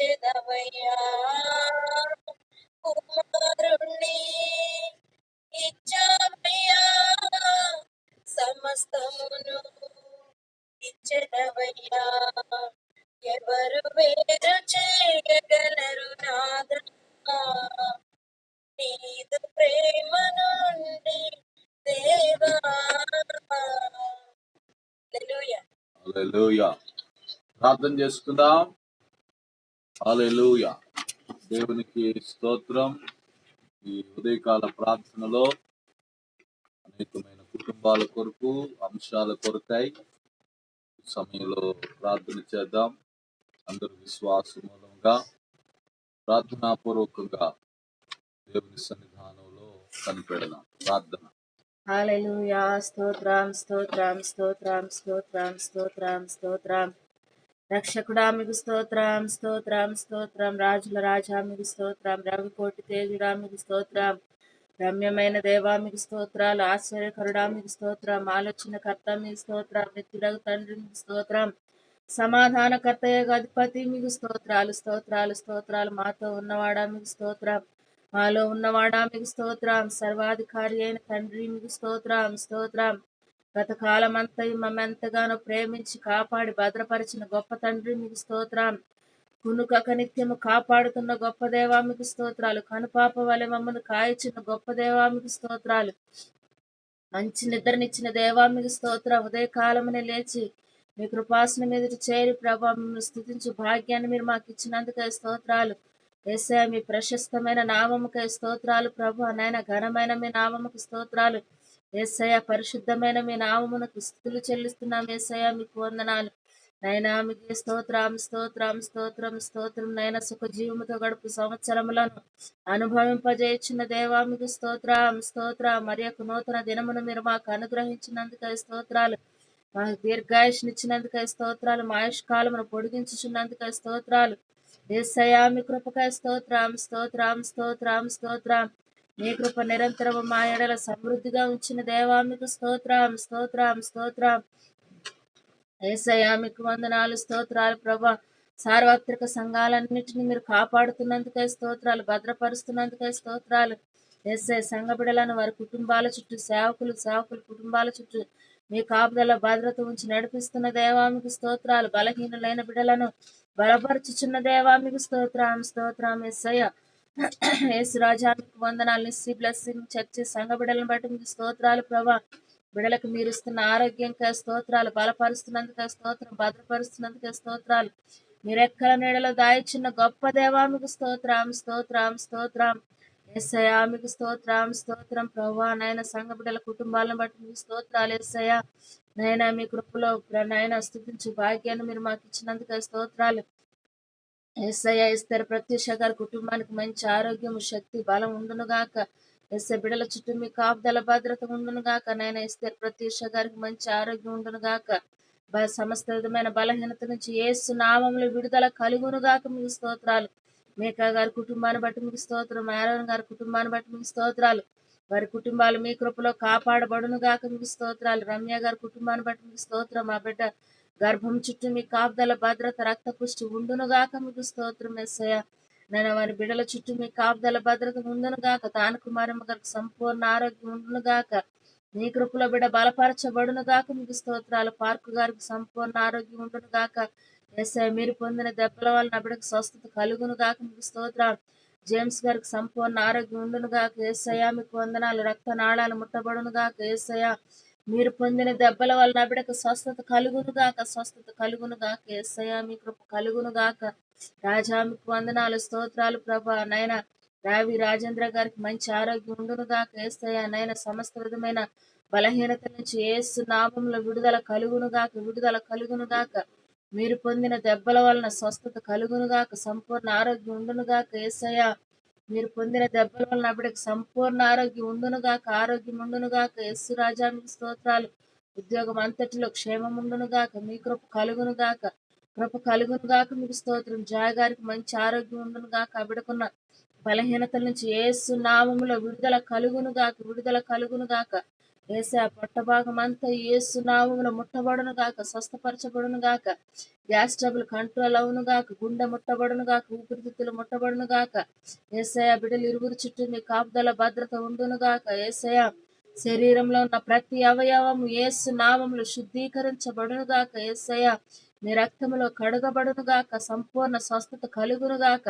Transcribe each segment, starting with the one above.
ఇచ్చెదవయ్యా కుమారుణ్ణి ఇచ్చావయ్యా సమస్తమును ఇచ్చెదవయ్యా ఎవరు వేరు చేయగలరు నాదా నీదు ప్రేమ నుండి దేవా. హల్లెలూయా. హల్లెలూయా. ప్రార్థన చేసుకుందాం. హల్లెలూయా. దేవునికి స్తోత్రం. ఈ ఉదయకాల ప్రార్థనలో అనేకమైన కుటుంబాల కొరకు, అంశాల కొరకై సమయంలో ప్రార్థన చేద్దాం. అందరూ విశ్వాస మూలంగా ప్రార్థనాపూర్వకంగా దేవుని సన్నిధానంలో కనిపెడదాం. ప్రార్థన. హల్లెలూయా. స్తోత్రం స్తోత్రం స్తోత్రం స్తోత్రం స్తోత్రం స్తోత్రం. రక్షకుడా మీకు స్తోత్రం స్తోత్రం స్తోత్రం. రాజుల రాజా మీకు స్తోత్రం. రవికోటి తేజుడా మీకు స్తోత్రం. రమ్యమైన దేవా మీకు స్తోత్రాలు. ఆశ్చర్యకరుడా మీకు స్తోత్రం. ఆలోచనకర్త మీకు స్తోత్రం. నిత్యుడగు తండ్రి మీకు స్తోత్రం. సమాధానకర్తయ్య అధిపతి మీకు స్తోత్రాలు స్తోత్రాలు స్తోత్రాలు. మాతో ఉన్నవాడా మీకు స్తోత్రం. మాలో ఉన్నవాడా మీకు స్తోత్రం. సర్వాధికారి అయిన తండ్రి మీకు స్తోత్రం స్తోత్రం. గత కాలమంతయు మమ్మెంతగానో ప్రేమించి కాపాడి భద్రపరిచిన గొప్ప తండ్రి మీకు స్తోత్రం. కునుకక నిత్యము కాపాడుతున్న గొప్ప దేవా మీకు స్తోత్రాలు. కనుపాప వలె మమ్మల్ని కాయచిన గొప్ప దేవా మీకు స్తోత్రాలు. మంచి నిద్రనిచ్చిన దేవా మీకు స్తోత్రం. ఉదయకాలమునే లేచి మీ కృపాసనం ఎదుట చేరి ప్రభా మిమ్మల్ని స్తుతించు భాగ్యాన్ని మీరు మాకు ఇచ్చినందుకే స్తోత్రాలు. యేసయ్య మీ ప్రశస్తమైన నామముకై స్తోత్రాలు ప్రభా. నాయన ఘనమైన మీ నామముకు స్తోత్రాలు. యేసయ్య పరిశుద్ధమైన మీ నామమునకు స్తుతులు చెల్లిస్తున్నాం. యేసయ్య మీకు వందనాలు. నైనా మీకు స్తోత్రం స్తోత్రం స్తోత్రం స్తోత్రం. నైనా సుఖ జీవముతో గడుపు సంవత్సరములను అనుభవింపజేయుచున్న దేవా మీకు స్తోత్రం స్తోత్రం. మరి యొక్క నూతన దినమును మీరు మాకు అనుగ్రహించినందుకై స్తోత్రాలు. మాకు దీర్ఘాయుష్నిచ్చినందుకై స్తోత్రాలు. మా ఆయుష్కాలమును పొడిగించుచున్నందుకై స్తోత్రాలు. యేసయ్యా మీ కృపకై స్తోత్రం స్తోత్రం స్తోత్రం స్తోత్రం. మీ కృప నిరంతరము మా ఎడల సమృద్ధిగా ఉంచిన దేవా మీకు స్తోత్రం స్తోత్రం స్తోత్రం. యేసయ్యా మీకు వందనాలు స్తోత్రాలు ప్రభా. సార్వత్రిక సంఘాలన్నింటినీ మీరు కాపాడుతున్నందుకై స్తోత్రాలు. భద్రపరుస్తున్నందుకై స్తోత్రాలు. యేసయ్య సంఘ బిడ్డలను వారి కుటుంబాల చుట్టూ సేవకులు కుటుంబాల చుట్టూ మీ కాపుదల భద్రత ఉంచి నడిపిస్తున్న దేవా మీకు స్తోత్రాలు. బలహీనులైన బిడ్డలను బలపరుచుచున్న దేవా మీకు స్తోత్రం స్తోత్రం. యేసయ్య యేసు రాజా మీకు వందనాలు. నిస్సి బ్లెస్సింగ్ చర్చి సంఘ బిడ్డలను బట్టి మీకు స్తోత్రాలు ప్రభా. బిడ్డలకు మీరు ఇస్తున్న ఆరోగ్యంకై స్తోత్రాలు. బలపరుస్తున్నందుకే స్తోత్రం. భద్రపరుస్తున్నందుకే స్తోత్రాలు. మీరెక్కల నీడలో దాయిచున్న గొప్ప దేవా మీకు స్తోత్రం స్తోత్రం స్తోత్రం. యేసయ్యా మీకు స్తోత్రం స్తోత్రం ప్రభా. నాయన సంఘ బిడ్డల కుటుంబాలను బట్టి మీకు స్తోత్రాలు. యేసయ్యా నైనా మీ కృపలో నాయన స్తుతించు భాగ్యాన్ని మీరు మాకు ఇచ్చినందుకే స్తోత్రాలు. యేసయ్య ఇస్తారు ప్రత్యూష గారి కుటుంబానికి మంచి ఆరోగ్యము శక్తి బలం ఉండును గాక. ఎస్ఐ బిడల చుట్టూ మీ కాపుదల భద్రత ఉండును గాక. నైనా ఇస్తారు ప్రత్యూష గారికి మంచి ఆరోగ్యం ఉండును గాక. సమస్త విధమైన బలహీనత నుంచి యేసు నామములో విడుదల కలుగును గాక. మీకు స్తోత్రాలు. మేకా గారి కుటుంబాన్ని బట్టి మీకు స్తోత్రం. ఆరోన్ గారి కుటుంబాన్ని బట్టి మీకు స్తోత్రాలు. వారి కుటుంబాలు మీ కృపలో కాపాడబడును గాక. మీకు స్తోత్రాలు. రమ్య గారి కుటుంబాన్ని బట్టి మీకు స్తోత్రం. మా బిడ్డ గర్భం చుట్టూ మీ కాపుదల భద్రత రక్త పుష్టి ఉండును గాక. మీకు స్తోత్రం యేసయ్య. నేను వారి బిడ్డల చుట్టూ మీ కాపుదల భద్రత ఉండును గాక. తాను కుమారమ్మ గారికి సంపూర్ణ ఆరోగ్యం ఉండును గాక. మీ కృపలో బిడ్డ బలపరచబడును గాక. మీకు స్తోత్రాలు. పార్కు గారికి సంపూర్ణ ఆరోగ్యం ఉండును గాక. యేసయ్య మీరు పొందిన దెబ్బల వల్ల నా బిడ్డకు స్వస్థత కలుగును గాక. మీకు స్తోత్రాలు. జేమ్స్ గారికి సంపూర్ణ ఆరోగ్యం ఉండును గాక. యేసయ్య మీకు వందనాలు. రక్త నాళాలు ముట్టబడును గాక. యేసయ్య మీరు పొందిన దెబ్బల వల్ల నా బిడ్డకు స్వస్థత కలుగును గాక. స్వస్థత కలుగును గాక. యేసయ్య మీ కృప కలుగును గాక. రాజా మీకు వందనాలు స్తోత్రాలు ప్రభా. నైనా రావి రాజేంద్ర గారికి మంచి ఆరోగ్యం ఉండును గాక. యేసయ్య నైనా సమస్త విధమైన బలహీనత నుంచి యేసు నామములో విడుదల కలుగును గాక. విడుదల కలుగును గాక. మీరు పొందిన దెబ్బల వలన స్వస్థత కలుగును గాక. సంపూర్ణ ఆరోగ్యం ఉండును గాక. యేసయ్య మీరు పొందిన దెబ్బల వలన నా బిడ్డకు సంపూర్ణ ఆరోగ్యం ఉండును గాక. ఆరోగ్యం ఉండును గాక. యేసు రాజా మీకు స్తోత్రాలు. ఉద్యోగం అంతటిలో క్షేమం ఉండును గాక. మీ కృప కలుగును గాక. కృప కలుగును గాక. మీకు స్తోత్రం. జాయ్ గారికి మంచి ఆరోగ్యం ఉండును గాక. బిడ్డకున్న బలహీనతల నుంచి యేసు నామములో విడుదల కలుగును గాక. విడుదల కలుగును గాక. ఏసా పొట్ట భాగం అంతా యేసు నామమున ముట్టబడును గాక, స్వస్థపరచబడును గాక, గ్యాస్ ట్రబుల్ కంట్రోల్ అవును గాక, గుండె ముట్టబడును గాక, ఊపిరితిత్తులు ముట్టబడును గాక. ఏసయ బిడ్డలు ఇరువురు చుట్టూ మీ కాపుదల భద్రత ఉండును గాక. ఏసయ శరీరంలో ఉన్న ప్రతి అవయవము యేసు నామములు శుద్ధీకరించబడును గాక. ఏసయ మీ రక్తములో కడుగబడును గాక, సంపూర్ణ స్వస్థత కలుగును గాక,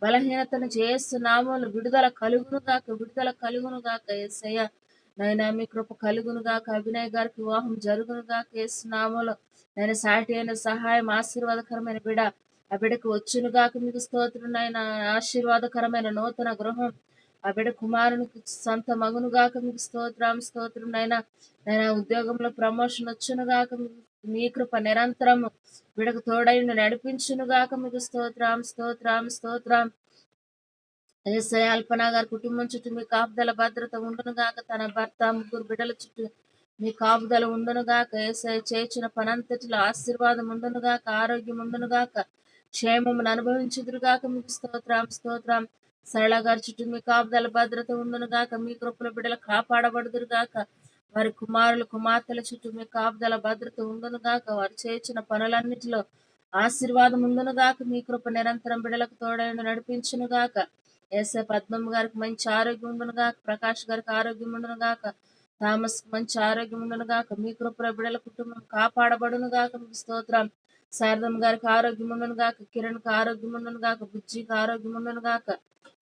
బలహీనత నుంచి యేసు నామములు విడుదల కలుగును గాక, విడుదల కలుగును గాక. ఏసయ నైనా మీ కృప కలుగును గాక, అభినయ్ గారికి వివాహం జరుగును గాక యేసు నామములో. నేను సాటి అయిన సహాయం ఆశీర్వాదకరమైన బిడ ఆ బిడకు వచ్చును గాక. మీకు స్తోత్రం నాయన. ఆశీర్వాదకరమైన నూతన గృహం ఆ బిడ కుమారునికి సొంత మగును గాక. మీకు స్తోత్రం స్తోత్రం నైనా. నైనా ఉద్యోగంలో ప్రమోషన్ వచ్చును గాక. మీ కృప నిరంతరము బిడకు తోడైన నడిపించును గాక. మీకు స్తోత్రం స్తోత్రం స్తోత్రం. ఏసయ్య అల్పన గారి కుటుంబం చుట్టూ మీ కాపుదల భద్రత ఉండును గాక. తన భర్త ముగ్గురు బిడ్డల చుట్టూ మీ కాపుదల ఉండును గాక. ఏసయ్య చేర్చిన పనంతటిలో ఆశీర్వాదం ఉండును గాక, ఆరోగ్యం ఉండును గాక, క్షేమమును అనుభవించుదురు గాక. మీకు స్తోత్రం స్తోత్రం. సరళ గారి చుట్టూ మీ కాపుదల భద్రత ఉండును గాక. మీ కృపల బిడ్డలు కాపాడబడుదురు గాక. వారి కుమారులు కుమార్తెల చుట్టూ మీ కాపుదల భద్రత ఉండును గాక. వారు చేర్చిన పనులన్నిటిలో ఆశీర్వాదం ఉండును గాక. మీ కృప నిరంతరం బిడ్డలకు తోడైన నడిపించును గాక. ఏసే పద్మమ్మ గారికి మంచి ఆరోగ్యం ఉండును గాక. ప్రకాష్ గారికి ఆరోగ్యం ఉండును గాక. థామస్ కి మంచి ఆరోగ్యం ఉండును గాక. మీ కృపలో బిడ్డల కుటుంబం కాపాడబడును గాక. మీకు స్తోత్రం. శారదమ్మ గారికి ఆరోగ్యం ఉండును గాక. కిరణ్ కి ఆరోగ్యం ఉండును గాక. బుజ్జికి ఆరోగ్యం ఉండును గాక.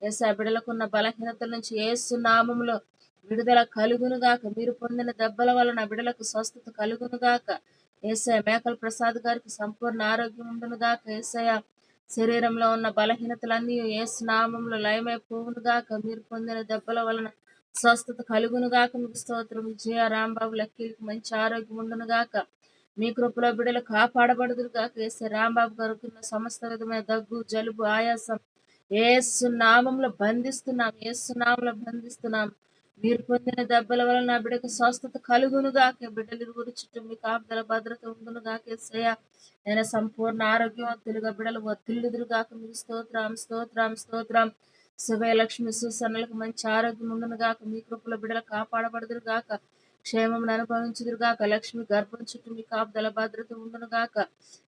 ఏసే బిడ్డలకున్న బలహీనతల నుంచి యేసు నామములో విడుదల కలుగును గాక. మీరు పొందిన దెబ్బల వలన బిడ్డలకు స్వస్థత కలుగును గాక. ఏసయ మేకల ప్రసాద్ గారికి సంపూర్ణ ఆరోగ్యం ఉండును గాక. ఏసయ శరీరంలో ఉన్న బలహీనతలన్నీ యేసు నామములో లయమైపోవును గాక. మీరు పొందిన దెబ్బల వలన స్వస్థత కలుగును గాక. మీకు స్తోత్రం. విజయ రాంబాబు లక్కీలకు మంచి ఆరోగ్యం ఉండును గాక. మీ కృపలో బిడ్డలు కాపాడబడుదురు గాక. ఏసే రాంబాబు గారికి ఉన్న సమస్త విధమైన దగ్గు, జలుబు, ఆయాసం యేసు నామములో బంధిస్తున్నాం. యేసు నామములో బంధిస్తున్నాం. మీరు పొందిన దెబ్బల వలన నా బిడ్డకు స్వస్థత కలుగును గాక. బిడ్డలు ఇరువురు చుట్టూ మీ కాపుదల భద్రత ఉండును గాక. యేసయ్య నేను సంపూర్ణ ఆరోగ్యవంతులుగా బిడ్డలు వర్తిల్లుదురు గాక. మీకు స్తోత్రం స్తోత్రం స్తోత్రం. శుభలక్ష్మి సుసన్నలకు మంచి ఆరోగ్యం ఉండును గాక. మీ కృపలో బిడ్డలు కాపాడబడుదురు గాక. క్షేమమును అనుభవించుదురు గాక. లక్ష్మి గర్భం చుట్టూ మీ కాపుదల భద్రత ఉండును గాక.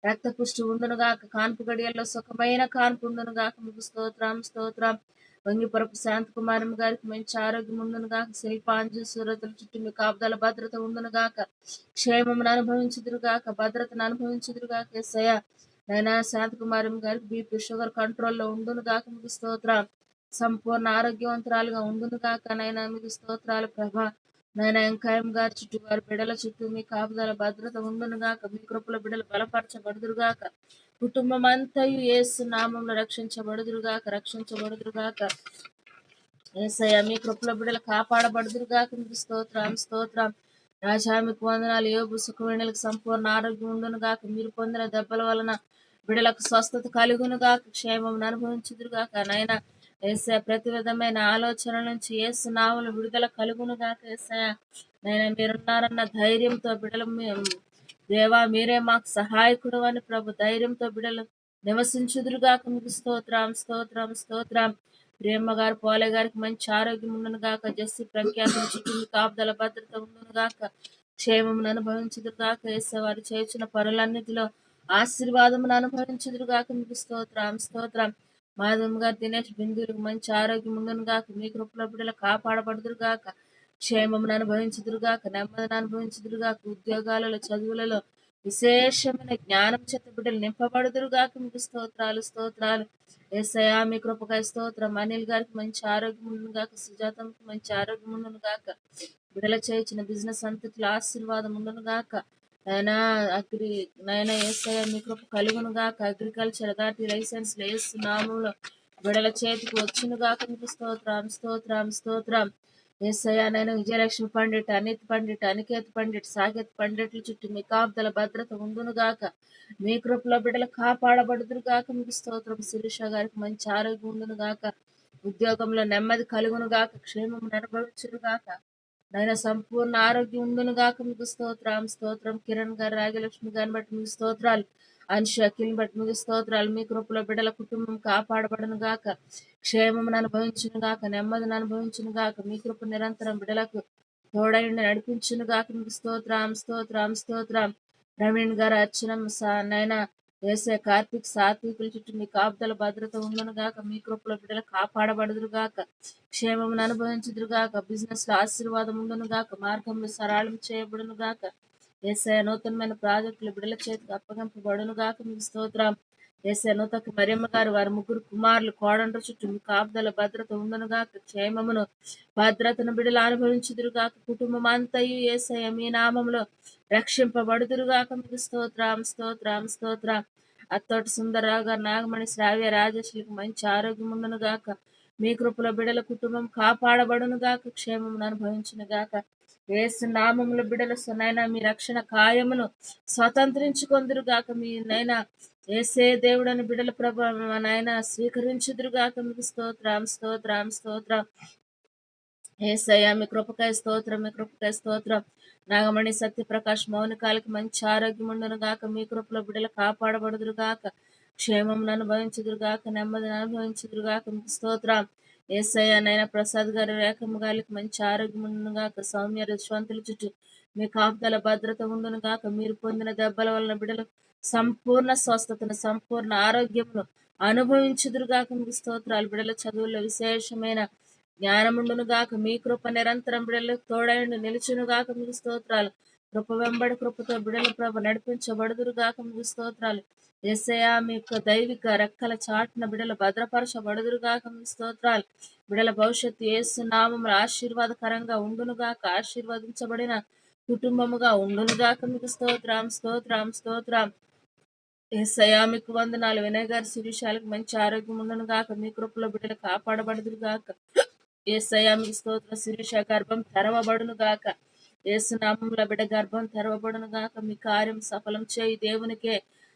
రక్త పుష్టి ఉండును గాక. కాన్పు గడియల్లో సుఖమైన కాన్పు ఉండును గాక. మీకు స్తోత్రం స్తోత్రం. వంగిపురపు శాంతకుమారం గారికి మంచి ఆరోగ్యం ఉండును గాక. శిల్పాంజు సూరతుల చుట్టూ మీ కాపుదల భద్రత ఉండును గాక. క్షేమమును అనుభవించుదురు గాక. భద్రతను అనుభవించుదురు గాక. యేసయ్య నైనా శాంతకుమారం గారికి బీపీ షుగర్ కంట్రోల్లో ఉండును గాక. మీకు స్తోత్రం. సంపూర్ణ ఆరోగ్యవంతురాలుగా ఉండును గాక. నైనా మీకు స్తోత్రాలు ప్రభా. నైనా ఎంకాయం గారి చుట్టూ వారి బిడ్డల చుట్టూ మీ కాపుదల భద్రత ఉండును గాక. మీ కృపల బిడ్డలు బలపరచబడుదురు గాక. కుటుంబం అంతయు యేసు నామములో రక్షించబడుదురు గాక. రక్షించబడుదురు గాక. యేసయ్య మీ కృపల బిడ్డలు కాపాడబడుదురు గాక. మీకు స్తోత్రం స్తోత్రం. రాజా మీకు వందనాలు. యోబు సుఖవేణులకు సంపూర్ణ ఆరోగ్యం ఉండును గాక. మీరు పొందిన దెబ్బల వలన బిడ్డలకు స్వస్థత కలుగును గాక. క్షేమం అనుభవించుదురు గాక. నైనా యేసయ్య ప్రతి విధమైన ఆలోచన నుంచి యేసు నామములో విడుదల కలుగును గాక. యేసయ్య నైనా మీరున్నారన్న ధైర్యంతో బిడ్డలు దేవా మీరే మాకు సహాయకుడు అని ప్రభు ధైర్యంతో బిడ్డలు నివసించుదురుగాక. మీకు స్తోత్రం స్తోత్రం స్తోత్రం. ప్రేమ గారు పోలే గారికి మంచి ఆరోగ్యం ఉండును గాక. జస్సి ప్రఖ్యాతుల చుట్టూ మీ కాపుదల భద్రత ఉండును గాక. క్షేమమును అనుభవించుదురు గాక. యేసవారు చేసిన పనులన్నిటిలో ఆశీర్వాదమును అనుభవించుదురు గాక. మీకు స్తోత్రం స్తోత్రం. మాధవం గారు దినేష్ బిందువులకు మంచి ఆరోగ్యం ఉండును గాక. మీ కృపల బిడ్డలు కాపాడబడుదురు గాక. క్షేమమును అనుభవించుదురుగాక. నెమ్మదిని అనుభవించుదురుగాక. ఉద్యోగాలలో చదువులలో విశేషమైన జ్ఞానం చేత బిడ్డలు నింపబడుదురుగాక. మీకు స్తోత్రాలు స్తోత్రాలు. యేసయ్యా మీ కృపకై స్తోత్రం. అనిల్ గారికి మంచి ఆరోగ్యం ఉండును గాక. సుజాతకి మంచి ఆరోగ్యం ఉండును గాక. బిడ్డల చేయించిన బిజినెస్ అంతట్లో ఆశీర్వాదం ఉండును గాక. నైనా నైనా యేసయ్య మీ కృప కలుగును గాక. అగ్రికల్చర్ అథారిటీ లైసెన్స్ యేసు నామములో బిడ్డల చేతికి వచ్చును గాక. మీకు స్తోత్రం స్తోత్రం స్తోత్రం. యేసయ్య నేను విజయలక్ష్మి పండిట్, అనిత్ పండిట్, అనికేత్ పండిట్, సాకేత్ పండిట్ల చుట్టూ మీ కాపుదల భద్రత ఉండును గాక. మీ కృపలో బిడ్డలు కాపాడబడుదురు గాక. మీకు స్తోత్రం. శిరీష గారికి మంచి ఆరోగ్యం ఉండును గాక. ఉద్యోగంలో నెమ్మది కలుగును గాక. క్షేమం అనుభవించును గాక. నైనా సంపూర్ణ ఆరోగ్యం ఉండును గాక. మీకు స్తోత్రం స్తోత్రం. కిరణ్ గారు రాజలక్ష్మి గారిని బట్టి మీకు స్తోత్రాలు. అంశు అఖిల్ని బట్టి మీకు స్తోత్రాలు. మీ కృపలో బిడ్డల కుటుంబం కాపాడబడును గాక. క్షేమమును అనుభవించును గాక. నెమ్మదిని అనుభవించును గాక. మీ కృప నిరంతరం బిడ్డలకు తోడైండి నడిపించును గాక మీకు స్తోత్రం స్తోత్రం స్తోత్రం. ప్రవీణ్ గారు అర్చన నైనా ఏసే కార్తీక్ సాత్వికుల చుట్టూ మీ కాపుదల భద్రత ఉండును గాక. మీ కృపలో బిడ్డలు కాపాడబడుదురు గాక. క్షేమమును అనుభవించుదురు గాక. బిజినెస్ లో ఆశీర్వాదం ఉండును గాక. మార్గంలో సరళం చేయబడును గాక. ఏసే నూతనమైన ప్రాజెక్టులు బిడ్డల చేతికి అప్పగింపబడును గాక మీకు స్తోత్రం. ఏసే నూతకు మరియమ్మ గారు వారి ముగ్గురు కుమారులు కోడండ్ర చుట్టూ మీ కాపుదల భద్రత ఉండును గాక. క్షేమమును భద్రతను బిడ్డలు అనుభవించుదురు గాక. కుటుంబం అంతయు ఏసయ్య మీ నామంలో రక్షింపబడుదురు గాక మీకు స్తోత్రం స్తోత్రం స్తోత్రం. అత్తోటి సుందరరావు గారు నాగమణి శ్రావ్య రాజేశ్వరికి మంచి ఆరోగ్యం ఉండును గాక. మీ కృపలో బిడ్డల కుటుంబం కాపాడబడును గాక. క్షేమమును అనుభవించును గాక. యేసు నామములో బిడ్డల నైనా మీ రక్షణ కార్యమును స్వతంత్రించుకొందురు గాక. మీ నైనా ఏసే దేవుడని బిడ్డల ప్రభావం నాయన స్వీకరించుదురు గాక మీకు స్తోత్రం స్తోత్రం స్తోత్రం. ఏసయ్య మీ కృపకాయ స్తోత్రం మీ కృపకాయ స్తోత్రం. నాగమణి సత్యప్రకాష్ మౌనికాలకి మంచి ఆరోగ్యం ఉండును గాక. మీ కృపలో బిడ్డలు కాపాడబడుదురు గాక. క్షేమం అనుభవించుదురు గాక. నెమ్మదిని అనుభవించుదురు గాక మీకు స్తోత్రం. ఏసయ్య నైనా ప్రసాద్ గారి రేఖమ్మ గారికి మంచి ఆరోగ్యం ఉండును గాక. సౌమ్య రుష్వంతుల చుట్టూ మీ కాపుదల భద్రత ఉండును గాక. మీరు పొందిన దెబ్బల వలన బిడ్డలు సంపూర్ణ స్వస్థతను సంపూర్ణ ఆరోగ్యమును అనుభవించుదురు గాక మీకు స్తోత్రాలు. బిడ్డల చదువుల్లో విశేషమైన జ్ఞానముండును గాక. మీ కృప నిరంతరం బిడ్డలకు తోడైండు నిలుచును గాక మీకు స్తోత్రాలు. కృప వెంబడి కృపతో బిడ్డల ప్రభ నడిపించబడుదురు గాక మీకు స్తోత్రాలు. యేసయ్యా మీ యొక్క దైవిక రెక్కల చాటున బిడ్డలు భద్రపరచబడుదురు గాక మీకు స్తోత్రాలు. బిడ్డల భవిష్యత్తు యేసు నామములో ఆశీర్వాదకరంగా ఉండును గాక. ఆశీర్వదించబడిన కుటుంబముగా ఉండును గాక మీకు స్తోత్రం స్తోత్రం స్తోత్రం. యేసయ్యా మీకు వందనాలు. వినయ్ గారి శిరీషాలకు మంచి ఆరోగ్యం ఉండును గాక. మీ కృపలో బిడ్డలు కాపాడబడుదురు గాక. యేసయ్యా మీకు స్తోత్ర. శిరీష గర్భం తెరవబడును గాక. యేసు నామములో బిడ్డ గర్భం తెరవబడును గాక. మీ కార్యం సఫలం చేయి దేవునికే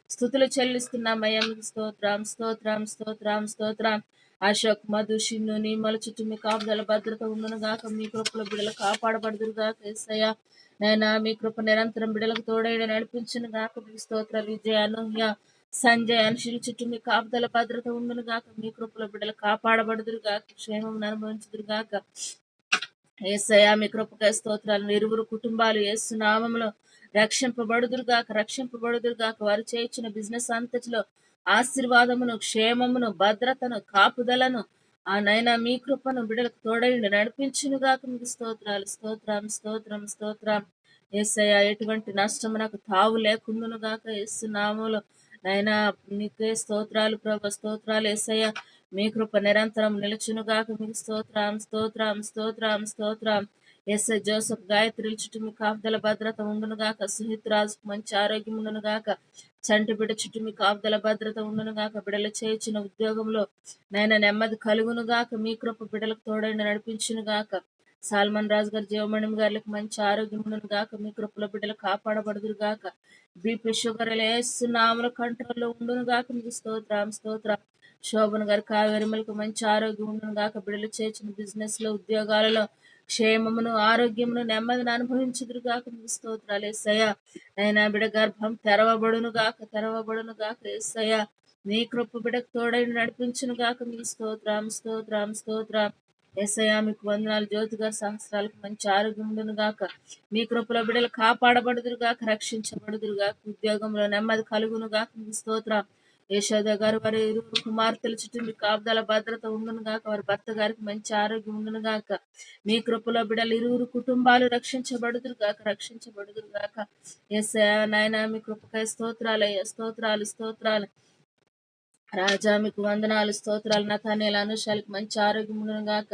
స్తుతులు చెల్లిస్తున్నామయ్యా మీకు స్తోత్రం స్తోత్రం స్తోత్రం స్తోత్రం. అశోక్ మధు షిన్ను నీమల చుట్టూ మీ కాపుదల భద్రత ఉండును గాక. మీ కృపలో బిడ్డలు కాపాడబడుదురు గాక. యేసయ్యా నైనా మీ కృప నిరంతరం బిడ్డలకు తోడైన నడిపించును గాక. మీకు స్తోత్రాలు. విజయ అనూహ్య సంజయ్ అనుషుల చుట్టూ మీ కాపుదల భద్రత ఉండును గాక. మీ కృపలో బిడ్డలు కాపాడబడుదురు గాక. క్షేమం అనుభవించుదురు గాక. యేసయ్యా మీ కృపకై స్తోత్రాలు. ఇరువురు కుటుంబాలు యేసు నామములో రక్షింపబడుదురు గాక రక్షింపబడుదురు గాక. వారు చేయించిన బిజినెస్ అంతటిలో ఆశీర్వాదమును క్షేమమును భద్రతను కాపుదలను ఆ నైనా మీ కృపను బిడ్డలకు తోడైండి నడిపించును గాక మీకు స్తోత్రాలు స్తోత్రం స్తోత్రం స్తోత్రం. యేసయ్యా ఎటువంటి నష్టము నాకు తావు లేకుండును గాక. యేసు నామములో నైనా నీకే స్తోత్రాలు ప్రభు స్తోత్రాలు. యేసయ్యా మీ కృప నిరంతరం నిలుచును గాక మీకు స్తోత్రం స్తోత్రం స్తోత్రం స్తోత్రం. ఎస్ఐ జోసఫ్ గాయత్రి చుట్టూ మీ కాపుదల భద్రత ఉండును గాక. సుహిత్ రాజుకు మంచి ఆరోగ్యం ఉండును గాక. చంటి బిడ్డ చుట్టూ మీ కాపుదల భద్రత ఉండును గాక. బిడ్డలు చేయించిన ఉద్యోగంలో నైనా నెమ్మది కలుగును గాక. మీ కృప బిడ్డలకు తోడైన నడిపించును గాక. సాల్మన్ రాజు గారు జీవమణి గారికి మంచి ఆరోగ్యం ఉండును గాక. మీ కృపల బిడ్డలు కాపాడబడుదురు గాక. బీపీ షుగర్ నామల కంట్రోల్లో ఉండును గాక మీకు స్తోత్రం స్తోత్రం. శోభన్ గారు కావేరిమలకు మంచి ఆరోగ్యం ఉండును గాక. బిడ్డలు చేసిన బిజినెస్ లో ఉద్యోగాలలో క్షేమమును ఆరోగ్యమును నెమ్మదిని అనుభవించుదురు గాక మీకు స్తోత్రాలు. యేసయ్యా నైనా బిడ్డ గర్భం తెరవబడును గాక తెరవబడును గాక. యేసయ్యా మీ కృప బిడ్డకు తోడైన నడిపించును గాక మీకు స్తోత్రం స్తోత్రం స్తోత్రం. యేసయ్యా మీకు వందనాలు. జ్యోతి గారి సహస్రాలకు మంచి ఆరోగ్యం ఉండును గాక. మీ కృపలో బిడ్డలు కాపాడబడుదురు గాక రక్షించబడుదురు గాక. ఉద్యోగంలో నెమ్మది కలుగును గాక మీకు స్తోత్రం. యశోద గారు వారి ఇరువురు కుమార్తెల చుట్టూ మీ కాపుదల భద్రత ఉండును గాక. వారి భర్త గారికి మంచి ఆరోగ్యం ఉండును గాక. మీ కృపలో బిడ్డలు ఇరువురు కుటుంబాలు రక్షించబడుదురు గాక రక్షించబడుదురు గాక. యేసయ్యా నాయనా మీ కృపకై స్తోత్రాలయ్యా స్తోత్రాలు స్తోత్రాలు. రాజా మీకు వందనాలు స్తోత్రాలు. నతానేల అనుషాలకు మంచి ఆరోగ్యం ఉండును గాక.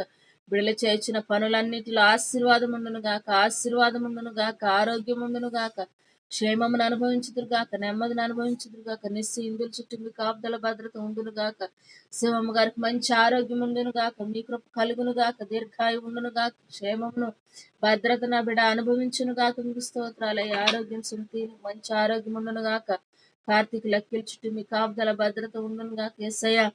బిడలు చేయించిన పనులన్నిటిలో ఆశీర్వాదం ఉండును గాక ఆశీర్వాదం ఉండును గాక. ఆరోగ్యం ఉండును గాక. క్షేమమును అనుభవించుదురు గాక. నెమ్మదిని అనుభవించుదురు గాక. ఇందుల చుట్టూ మీ కాపుదల భద్రత ఉండును గాక. శివమ్మ గారికి మంచి ఆరోగ్యం ఉండును గాక. మీ కృప కలుగును గాక. దీర్ఘాయు ఉండును గాక. క్షేమమును భద్రత నా బిడ అనుభవించును గాక మీకు స్తోత్రాలయ్య. ఆరోగ్యం సుంతి మంచి ఆరోగ్యం ఉండును గాక. కార్తీక్ లెక్కల చుట్టూ మీ కాపుదల భద్రత ఉండును గాక. యేసయ్యా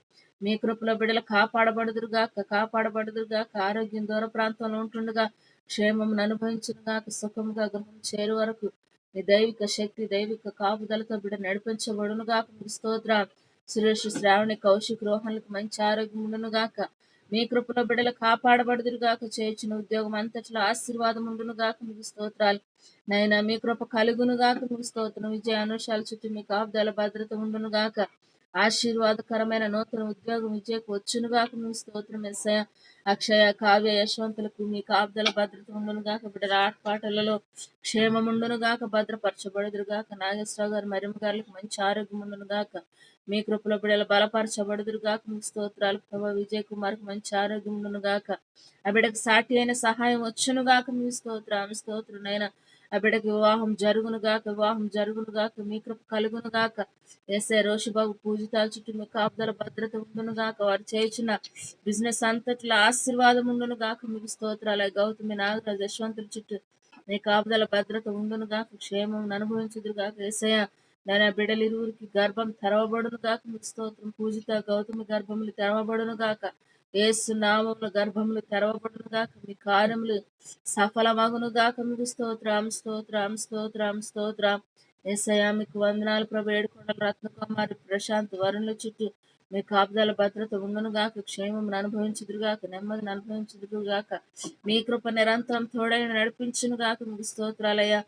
మీ కృపలో బిడ్డలు కాపాడబడుదురు గాక కాపాడబడుదురు గాక. ఆరోగ్యం దూర ప్రాంతంలో ఉంటుండగా క్షేమమును అనుభవించును గాక. సుఖముగా గృహం చేరు వరకు మీ దైవిక శక్తి దైవిక కాపుదలతో బిడ్డ నడిపించబడును గాక మీకు స్తోత్ర. సురేష్ శ్రావణి కౌశిక్ రోహన్లకు మంచి ఆరోగ్యం ఉండును గాక. మీ కృపలో బిడ్డలు కాపాడబడుదురు గాక, చేయించిన ఉద్యోగం అంతట్లో ఆశీర్వాదం ఉండును గాక, మీకు స్తోత్రాలు. నైనా మీ కృప కలుగును గాక, మీకు స్తోత్రం. విజయ అనుషాల చుట్టూ మీ కాపుదల భద్రత ఉండును గాక, ఆశీర్వాదకరమైన నూతన ఉద్యోగం విజయకు వచ్చును గాక, మీకు స్తోత్రం. ఎస్సయ అక్షయ కావ్య యశ్వంతులకు మీ కాపుదల భద్రత ఉండును గాక, బిడ్డల ఆటపాటలలో క్షేమముండును గాక, భద్రపరచబడుదురు గాక. నాగేశ్వరరావు గారు మరిమ గారికి మంచి ఆరోగ్యం ఉండును గాక, మీ కృపలో బిడ్డలు బలపరచబడుదురు గాక, మీకు స్తోత్రాలు ప్రభా. విజయ్ కుమార్కి మంచి ఆరోగ్యం ఉండును గాక, ఆ బిడ్డకు సాటి అయిన సహాయం వచ్చును గాక, మీ స్తోత్రం. ఆ బిడ్డకి వివాహం జరుగును గాక, వివాహం జరుగును గాక, మీ కృప కలుగును గాక. ఎస్ఐ రోషిబాబు పూజితాల చుట్టూ మీ కాపుదల భద్రత ఉండును గాక, వారు చేయించిన బిజినెస్ అంతట్లో ఆశీర్వాదం ఉండును గాక, మీకు స్తోత్రాలు. గౌతమి నాగరాజు యశ్వంతుల చుట్టూ నీ కాపుదల భద్రత ఉండును గాక, క్షేమం అనుభవించుదురు గాక. ఏసయ్య నేను బిడ్డలు ఇరువురికి గర్భం తెరవబడును గాక, మీకు స్తోత్రం. పూజిత గౌతమి గర్భములు తెరవబడును గాక, ఏసు నామముల గర్భములు తెరవబడును గాక, మీ కార్యములు సఫలమగును గాక, మీకు స్తోత్రం. ఏసయ్య మీకు వందనాలు ప్రభు. ఏడుకొండల రత్నకుమారి ప్రశాంత్ వరుణుల చుట్టూ మీ కాపుదల భద్రత ఉండును గాక, క్షేమం అనుభవించుదురు గాక, నెమ్మదిని అనుభవించుదురు గాక, మీ కృప నిరంతరం తోడైన నడిపించును గాక, మీకు స్తోత్రాలయ్యా.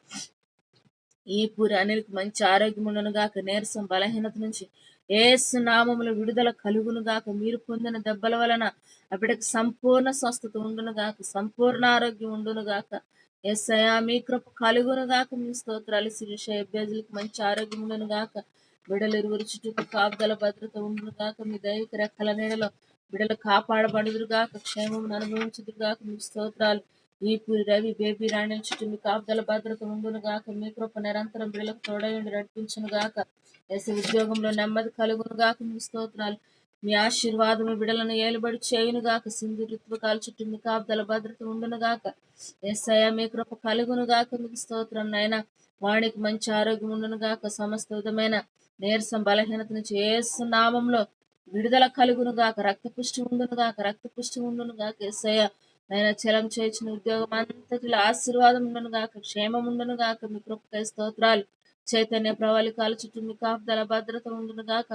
ఈ పూరి అనిల్కి మంచి ఆరోగ్యం ఉండును గాక, నీరసం బలహీనత నుంచి ఏసు నామముల విడుదల కలుగును గాక, మీరు పొందిన దెబ్బల వలన ఆ బిడ్డకు సంపూర్ణ స్వస్థత ఉండును గాక, సంపూర్ణ ఆరోగ్యం ఉండును గాక. ఎస్ఐయా మీ కృప కలుగును గాక, మీ స్తోత్రాలు. శిరీష ఎబ్బేజులకు మంచి ఆరోగ్యం ఉండును గాక, బిడ్డలు ఇరువురి చుట్టూ కాపుదల భద్రత ఉండును గాక, మీ దైవిక రెక్కల నీడలో బిడ్డలు కాపాడబడుదురు గాక, క్షేమం అనుభవించుదురు గాక, మీ స్తోత్రాలు. ఈ పూరి రవి బేబీ రాణి చుట్టూ మీ కాపుదల భద్రత ఉండును గాక, మీ కృప నిరంతరం బిడ్డలకు తోడయుండి నడిపించును గాక. ఎస్ ఉద్యోగంలో నెమ్మది కలుగును గాక, మీ స్తోత్రాలు. మీ ఆశీర్వాదము బిడ్డలను ఏలుబడి చేయును గాక, సింధు ఋతుకాల చుట్టూ మీ కాపుదల భద్రత ఉండును గాక. ఎస్ఐ మీ కృప కలుగును గాక, మీకు స్తోత్రం. నైనా వానికి మంచి ఆరోగ్యం ఉండును గాక, సమస్త విధమైన నీరసం బలహీనత నుంచి ఏసు నామంలో విడుదల కలుగును గాక, రక్తపుష్టి ఉండును గాక, రక్తపుష్టి ఉండును గాక. ఎస్ఐ నైనా చలం చేయించిన ఉద్యోగం అంతటిలో ఆశీర్వాదం ఉండును గాక, క్షేమం ఉండును గాక, మీ కృపకై స్తోత్రాలు. చైతన్య ప్రవాళికాల చుట్టూ మీ కాపుదల భద్రత ఉండును గాక,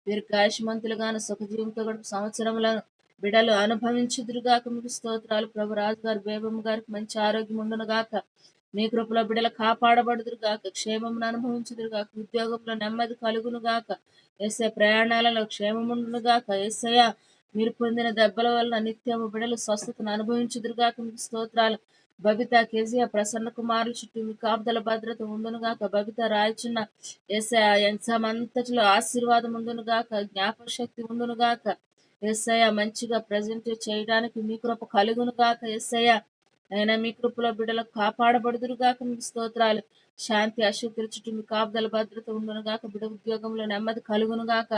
వీరు కాయశమంతులుగాను సుఖజీవంతో గడుపు సంవత్సరములను బిడలు అనుభవించుదురుగాక, మీకు స్తోత్రాలు ప్రభు. రాజు గారు బేబమ్మ గారికి మంచి ఆరోగ్యం ఉండును గాక, మీ కృపలో బిడలు కాపాడబడుదురు గాక, క్షేమమును అనుభవించుదురు గాక, ఉద్యోగంలో నెమ్మది కలుగును గాక, ఎస్ఐ ప్రయాణాలలో క్షేమముండును గాక. ఎస్ఐ మీరు పొందిన దెబ్బల వలన నిత్యము బిడలు స్వస్థతను అనుభవించుదురుగాక, మీకు స్తోత్రాలు. బబిత కేజీఆ ప్రసన్న కుమారుల చుట్టూ మీ కాపుదల భద్రత ఉండును గాక, బబిత రాయచున్న ఏసయ ఎగ్జామ్ అంతటిలో ఆశీర్వాదం ఉండును గాక, జ్ఞాపక శక్తి ఉండును గాక. ఏసయ్య మంచిగా ప్రజెంట్ చేయడానికి మీ కృప కలుగును గాక. ఏసయ్య అయినా మీ కృపలో బిడ్డలకు కాపాడబడుదురు గాక, మీకు స్తోత్రాలు. శాంతి అశుద్ధుల చుట్టూ మీ కాపుదల భద్రత ఉండును గాక, బిడ్డ ఉద్యోగంలో నెమ్మది కలుగును గాక,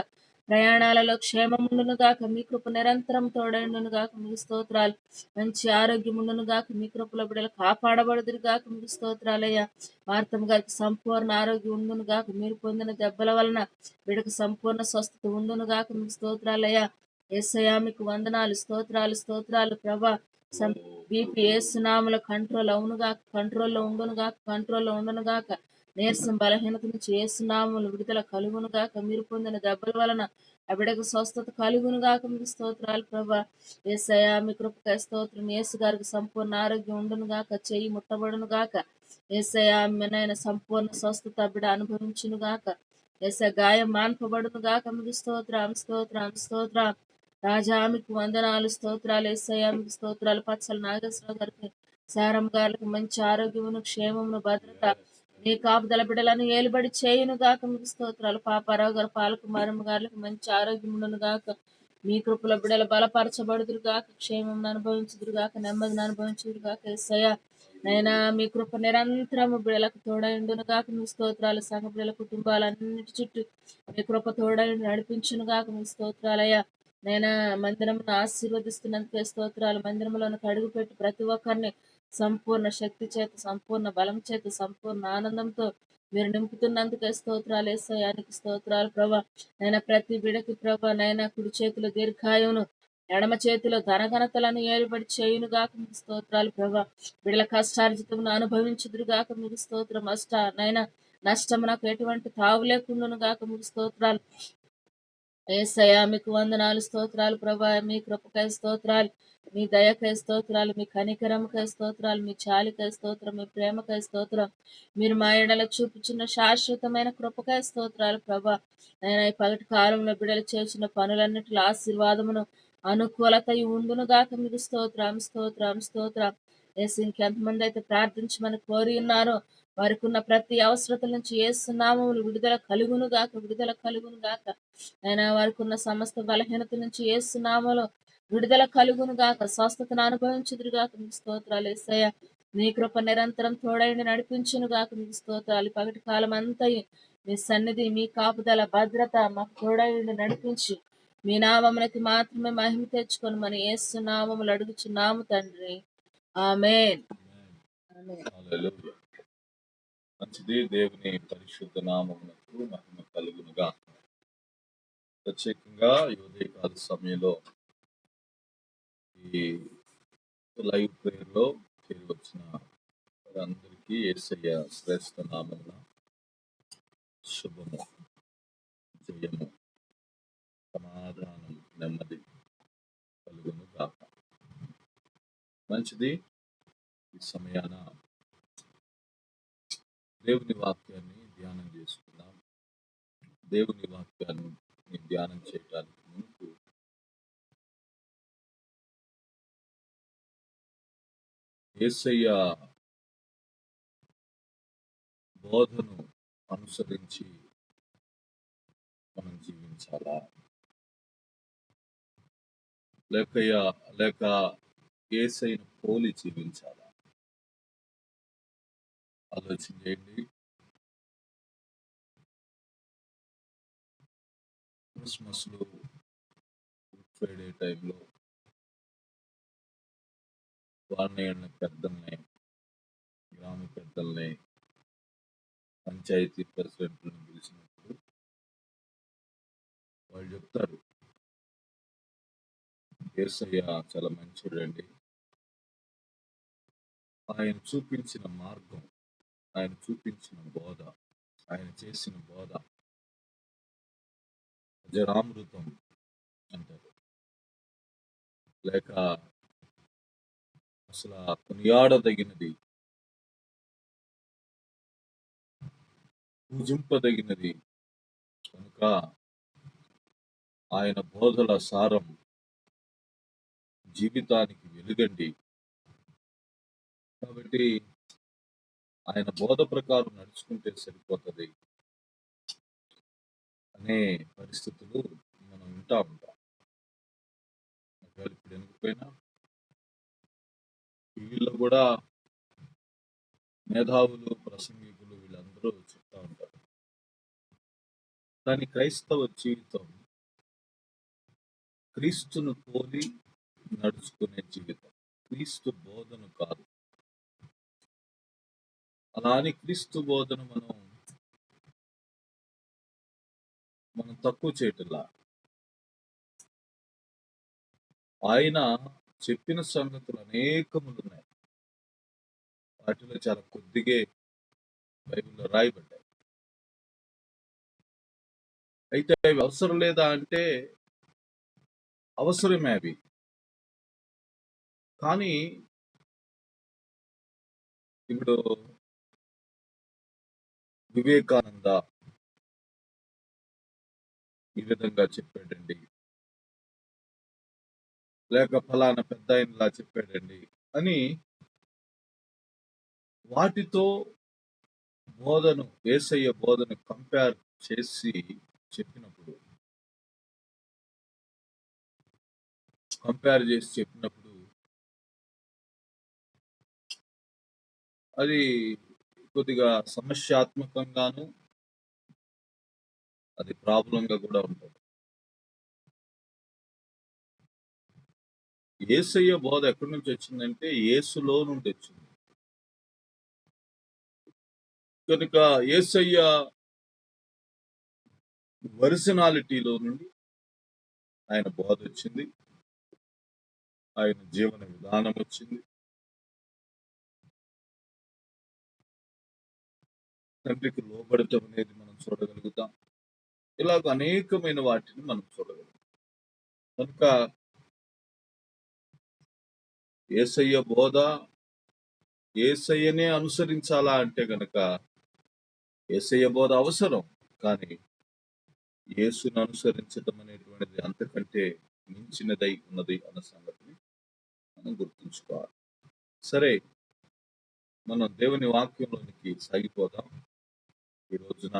ప్రయాణాలలో క్షేమముండును గాక, మీ కృప నిరంతరం తోడైండును గాక, మీకు స్తోత్రాలు. మంచి ఆరోగ్యం ఉండును గాక, మీ కృపలో బిడ్డలు కాపాడబడుదురు గాక, మీకు స్తోత్రాలయ్యా. వార్తము గారికి సంపూర్ణ ఆరోగ్యం ఉండును గాక, మీరు పొందిన దెబ్బల వలన బిడ్డకు సంపూర్ణ స్వస్థత ఉండును గాక, మీకు స్తోత్రాలయ్యా. ఏసయ్యా మీకు వందనాలు, స్తోత్రాలు ప్రభా. బీపీ ఏసునాముల కంట్రోల్లో ఉండును గాక, నీరసం బలహీనత నుంచి ఏసునాములు విడుదల కలుగును గాక, మీరు పొందిన దెబ్బల వలన ఆ బిడ్డకు స్వస్థత కలుగును గాక, మీకు స్తోత్రాలు ప్రభా. ఏసయ్యా మీ కృపకై స్తోత్రం. యేసు గారికి సంపూర్ణ ఆరోగ్యం ఉండును గాక, చెయ్యి ముట్టబడును గాక. ఏసయ్యా మెనైన సంపూర్ణ స్వస్థత బిడ్డ అనుభవించును గాక. ఏసయ్య గాయం మాన్పబడును గాక, మీకు స్తోత్రం. రాజా మీకు వందనాలు, స్తోత్రాలు. ఏసయ్యా మీకు స్తోత్రాలు. పచ్చల నాగేశ్వరరావు గారికి, శారమ్మ గారికి మంచి ఆరోగ్యమును, క్షేమమును, భద్రత మీ కాపుదల బిడ్డలను ఏలుబడి చేయును గాక, మీకు స్తోత్రాలు. పాపారావు గారు, పాలకుమారమ్మ గారికి మంచి ఆరోగ్యమును గాక, మీ కృపల బిడ్డలు బలపరచబడుదురు గాక, క్షేమం అనుభవించుదురు గాక, నెమ్మదిని అనుభవించుదురు గాక. ఏసయ్య నైనా మీ కృప నిరంతరము బిడ్డలకు తోడైండును గాక, మీ స్తోత్రాలు. సంఘ బిడ్డల కుటుంబాలన్నిటి చుట్టూ మీ కృప తోడై నడిపించును గాక, మీ స్తోత్రాలయ్యా. నైనా మందిరమును ఆశీర్వదిస్తున్నందుకే స్తోత్రాలు. మందిరంలోనికి అడుగుపెట్టి ప్రతి ఒక్కరిని సంపూర్ణ శక్తి చేత, సంపూర్ణ బలం చేత, సంపూర్ణ ఆనందంతో మీరు నింపుతున్నందుకే స్తోత్రాలు. యేసయ్యానికి స్తోత్రాలు ప్రభా. నైనా ప్రతి బిడకి ప్రభా, నైనా కుడి చేతిలో దీర్ఘాయువును, ఎడమ చేతిలో ధనఘనతలను ఏలుబడి చేయును గాక, మీకు స్తోత్రాలు ప్రభా. బిడల కష్టార్జితమును అనుభవించుదురు గాక, మీకు స్తోత్రం. నైనా నష్టమునకు ఎటువంటి తావు లేకుండాను గాక, మీకు స్తోత్రాలు. యేసయ్యా మీకు వందనాలు, స్తోత్రాలు ప్రభా. మీ కృపకై స్తోత్రాలు, మీ దయకై స్తోత్రాలు, మీ కనికరముకై స్తోత్రాలు, మీ చాలికై స్తోత్రం, మీ ప్రేమకై స్తోత్రం. మీరు మా ఎడల చూపుచున్న శాశ్వతమైన కృపకై స్తోత్రాలు ప్రభా. నేను ఈ పగటి కాలంలో బిడలు చేసిన పనులన్నిటిలో ఆశీర్వాదమును అనుకూలత ఉండును గాక. మీకు స్తోత్రం, స్తోత్రం, స్తోత్రం. యేసు ఇంకెంతమంది అయితే ప్రార్థించమని కోరి ఉన్నారో వారికి ఉన్న ప్రతి అవసరతల నుంచి ఏసునామములు విడుదల కలుగును గాక, విడుదల కలుగును గాక. అయినా వారికి ఉన్న సమస్త బలహీనత నుంచి ఏసునామలో విడుదల కలుగును గాక, స్వస్థతను అనుభవించుదురు గాక. మీకు స్తోత్రాలు యేసయ్య. నీ కృప నిరంతరం తోడైండి నడిపించును గాక. మీకు స్తోత్రాలు. ఈ పగటి కాలం అంతయు మీ సన్నిధి, మీ కాపుదల, భద్రత మాకు తోడైండి నడిపించి మీ నామమునకి మాత్రమే మహిమ తెచ్చుకొని మన ఏసునామములు అడుగుచున్నాము తండ్రి. ఆమేన్. ఆమేన్. హల్లెలూయా. మంచిది. దేవుని పరిశుద్ధ నామమునకు మహిమ కలుగునుగా. ప్రత్యేకంగా ఈ ఉదయకాల సమయంలో ఈ లైవ్ ప్రేయర్ లో చేరి వచ్చిన వారందరికీ యేసయ్య శ్రేష్ఠ నామమున శుభము, జయము, సమాధానం, నెమ్మది కలుగును గాక. మంచిది. ఈ సమయాన దేవుని వాక్యాన్ని ధ్యానం చేసుకుందాం. దేవుని వాక్యాన్ని ధ్యానం చేయడానికి ముందు యేసయ్య బోధను అనుసరించి మనం జీవించాలా, లేక యేసయ్యను పోలి జీవించాలా? ఆలోచన చేయండి. క్రిస్మస్లో, గుడ్ ఫ్రైడే టైంలో వార్నీయుల పెద్దల్ని, గ్రామ పెద్దల్ని, పంచాయతీ ప్రెసిడెంట్లను పిలిచినప్పుడు వాళ్ళు చెప్తారు, యేసయ్య చాలా మంచివాడండి, ఆయన చూపించిన మార్గం, ఆయన చూపించిన బోధ, ఆయన చేసిన బోధ అజరామృతం అంటారు. లేక అసలు కొనియాడదగినది, పూజింపదగినది కనుక ఆయన బోధల సారం జీవితానికి వెలుగండి. కాబట్టి ఆయన బోధ ప్రకారం నడుచుకుంటే సరిపోతుంది అనే పరిస్థితులు మనం వింటా ఉంటాం. ఒకవేళ ఇప్పుడు వినకపోయినా టీవీలో కూడా మేధావులు, ప్రసంగికులు వీళ్ళందరూ చెప్తా ఉంటారు. కానీ క్రైస్తవ జీవితం క్రీస్తును పోలి నడుచుకునే జీవితం, క్రీస్తు బోధను కాదు. అలా అని క్రీస్తు బోధను మనం తక్కువ చేయటంలా. ఆయన చెప్పిన సంగతులు అనేకములు ఉన్నాయి. వాటిలో చాలా కొద్దిగే బైబిల్లో రాయబడ్డాయి. అయితే అవి అవసరం లేదా అంటే అవసరమే అవి. కానీ ఇప్పుడు వివేకానంద ఈ విధంగా చెప్పాడండి, లేక ఫలానా పెద్ద ఆయనలా చెప్పాడండి అని వాటితో బోధను, యేసయ్య బోధను కంపేర్ చేసి చెప్పినప్పుడు అది కొద్దిగా సమస్యాత్మకంగాను, అది ప్రాబ్లంగా కూడా ఉంటుంది. యేసయ్య బోధ ఎక్కడి నుంచి వచ్చిందంటే యేసులో నుండి వచ్చింది. కనుక యేసయ్య ఒరిజినాలిటీలో నుండి ఆయన బోధ వచ్చింది, ఆయన జీవన విధానం వచ్చింది. తండ్రికి లోబడటం అనేది మనం చూడగలుగుతాం. ఇలాగ అనేకమైన వాటిని మనం చూడగలం. కనుక యేసయ్య బోధ, యేసయ్యనే అనుసరించాలా అంటే గనక యేసయ్య బోధ అవసరం. కానీ యేసును అనుసరించడం అనేటువంటిది అంతకంటే మించినదై ఉన్నది అన్న సంగతిని మనం గుర్తుంచుకోవాలి. సరే, మనం దేవుని వాక్యంలోనికి సాగిపోదాం. ఈ రోజున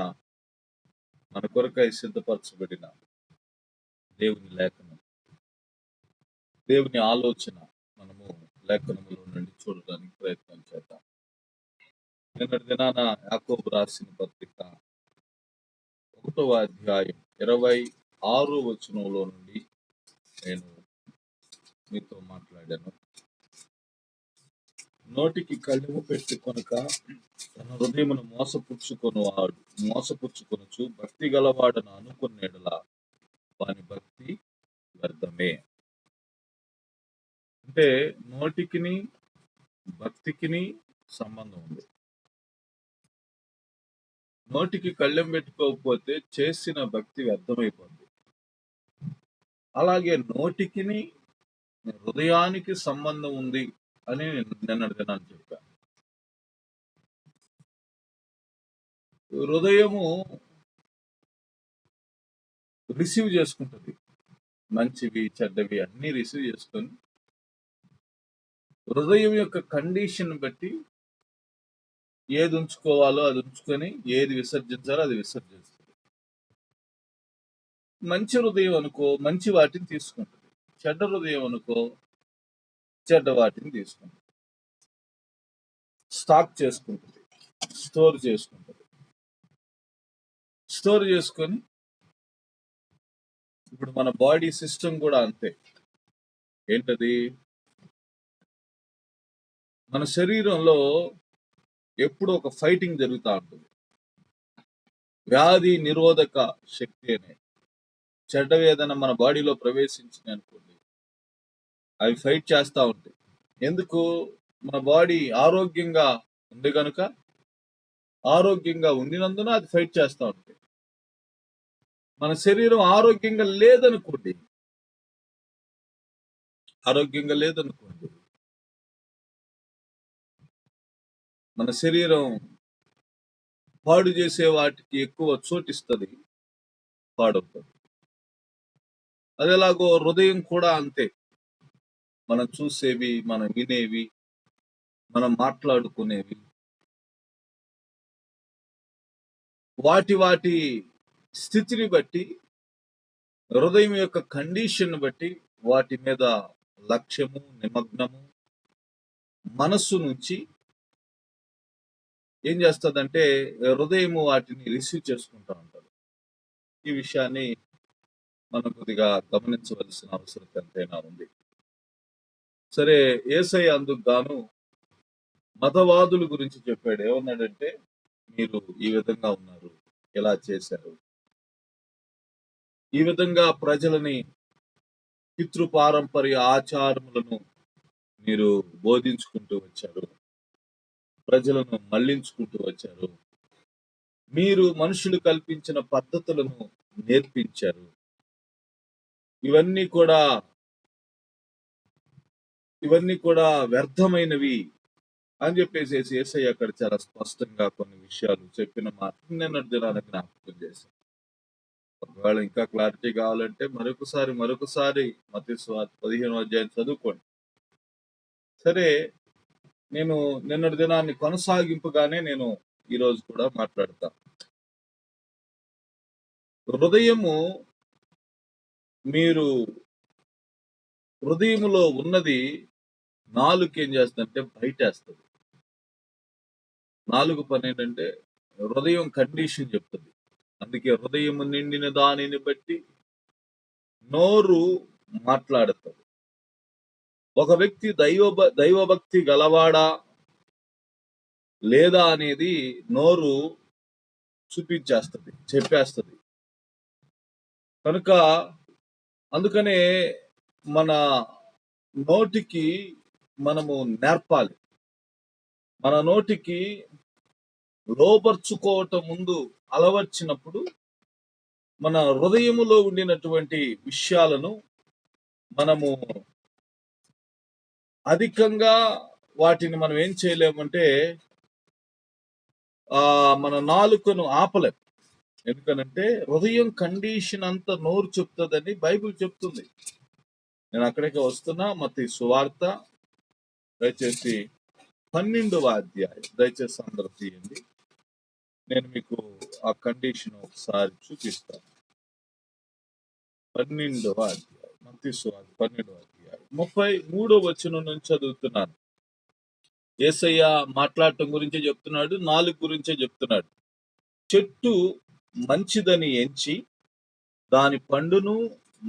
మన కొరకై సిద్ధపరచబడిన దేవుని లేఖనం, దేవుని ఆలోచన మనము లేఖనములో నుండి చూడడానికి ప్రయత్నం చేద్దాం. నిన్నటి దినాన యాకోబు రాసిన పత్రిక 1వ అధ్యాయం 26వ వచనంలో నుండి నేను మీతో మాట్లాడాను. నోటికి కళ్ళెము పెట్టి కొనక తన హృదయమును మోసపుచ్చుకొనుచు భక్తి గలవాడను అనుకునేడలా వాని భక్తి వ్యర్థమే. అంటే నోటికిని భక్తికిని సంబంధం ఉంది. నోటికి కళ్ళెం పెట్టుకోకపోతే చేసిన భక్తి వ్యర్థమైపోతుంది. అలాగే నోటికిని హృదయానికి సంబంధం ఉంది అని నిన్నటి దినాన్ని చెప్పాను. హృదయము రిసీవ్ చేసుకుంటుంది, మంచివి చెడ్డవి అన్ని రిసీవ్ చేసుకొని హృదయం యొక్క కండిషన్ బట్టి ఏది ఉంచుకోవాలో అది ఉంచుకొని ఏది విసర్జించాలో అది విసర్జిస్తుంది. మంచి హృదయం అనుకో మంచి వాటిని తీసుకుంటుంది, చెడ్డ హృదయం అనుకో చెడ్డ వాటిని తీసుకుంటుంది. స్టాక్ చేసుకుంటుంది, స్టోర్ చేసుకుంటుంది. స్టోర్ చేసుకొని ఇప్పుడు మన బాడీ సిస్టమ్ కూడా అంతే. ఏంటది? మన శరీరంలో ఎప్పుడు ఒక ఫైటింగ్ జరుగుతూ ఉంటుంది. వ్యాధి నిరోధక శక్తి అనే చెడ్డ ఏదైనా మన బాడీలో ప్రవేశించింది అనుకోండి, అవి ఫైట్ చేస్తూ ఉంటాయి. ఎందుకు? మన బాడీ ఆరోగ్యంగా ఉంది కనుక, ఆరోగ్యంగా ఉండినందున అది ఫైట్ చేస్తూ ఉంటాయి. మన శరీరం ఆరోగ్యంగా లేదనుకోండి, మన శరీరం పాడు చేసే వాటికి ఎక్కువ చోటిస్తుంది, పాడవుతుంది. అదేలాగో హృదయం కూడా అంతే. మనం చూసేవి, మనం వినేవి, మనం మాట్లాడుకునేవి, వాటి స్థితిని బట్టి, హృదయం యొక్క కండిషన్ బట్టి వాటి మీద లక్ష్యము, నిమగ్నము మనస్సు నుంచి ఏం చేస్తుందంటే హృదయము వాటిని రిసీవ్ చేసుకుంటూ ఉంటారు. ఈ విషయాన్ని మనం కొద్దిగా గమనించవలసిన అవసరం ఎంతైనా ఉంది. సరే, యేసయ్య అందుకు గాను మతవాదుల గురించి చెప్పాడు. ఏమన్నాడంటే, మీరు ఈ విధంగా ఉన్నారు, ఇలా చేశారు, ఈ విధంగా ప్రజలని పితృపారంపర్య ఆచారములను మీరు బోధించుకుంటూ వచ్చారు, ప్రజలను మళ్లించుకుంటూ వచ్చారు, మీరు మనుషులు కల్పించిన పద్ధతులను నేర్పించారు, ఇవన్నీ కూడా వ్యర్థమైనవి అని చెప్పేసి యేసయ్య అక్కడ చాలా స్పష్టంగా కొన్ని విషయాలు చెప్పిన మాట నిన్నటి దినానికి జ్ఞాపకం చేశాను. ఒకవేళ ఇంకా క్లారిటీ కావాలంటే మరొకసారి మత్తయి సువార్త 15వ అధ్యాయం చదువుకోండి. సరే, నేను నిన్నటి దినాన్ని కొనసాగింపుగానే నేను ఈరోజు కూడా మాట్లాడతా. హృదయము, మీరు హృదయములో ఉన్నది నాలుగు ఏం చేస్తుందంటే బయటేస్తుంది. నాలుగు పని ఏంటంటే హృదయం కండిషన్ చెప్తుంది. అందుకే హృదయము నిండిన దానిని బట్టి నోరు మాట్లాడుతుంది. ఒక వ్యక్తి దైవభక్తి గలవాడా లేదా అనేది నోరు చూపించేస్తుంది, చెప్పేస్తుంది. కనుక అందుకనే మన నోటికి మనము నేర్పాలి. మన నోటికి లోపరుచుకోవటం ముందు అలవర్చినప్పుడు మన హృదయములో ఉండినటువంటి విషయాలను మనము అధికంగా వాటిని మనం ఏం చేయలేమంటే మన నాలుకను ఆపలేం. ఎందుకనంటే హృదయం కండిషన్ అంతా నోరు చెప్తుందని బైబిల్ చెప్తుంది. నేను అక్కడికి వస్తున్నా. మత్తయి సువార్త దయచేసి 12వ అధ్యాయం, దయచేసి అందరూ తీయండి. నేను మీకు ఆ కండిషన్ ఒకసారి చూపిస్తాను. 12వ అధ్యాయం, మత్తయి సువార్త 12వ అధ్యాయం 33వ వచనం నుంచి చదువుతున్నాను. యేసయ్య మాట్లాడటం గురించే చెప్తున్నాడు, నాలుగు గురించే చెప్తున్నాడు. చెట్టు మంచిదని ఎంచి దాని పండును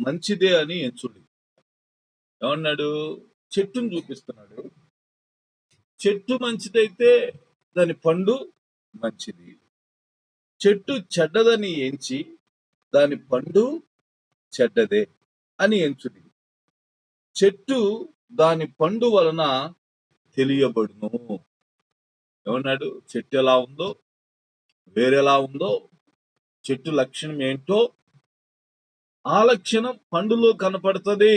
మంచిదే అని ఎంచుడి. ఏమన్నాడు? చెట్టును చూపిస్తున్నాడు. చెట్టు మంచిదైతే దాని పండు మంచిది. చెట్టు చెడ్డదని ఎంచి దాని పండు చెడ్డదే అని ఎంచుడి. చెట్టు దాని పండు వలన తెలియబడును. ఏమన్నాడు? చెట్టు ఎలా ఉందో, వేరెలా ఉందో, చెట్టు లక్షణం ఏంటో ఆ లక్షణం పండులో కనపడుతుంది.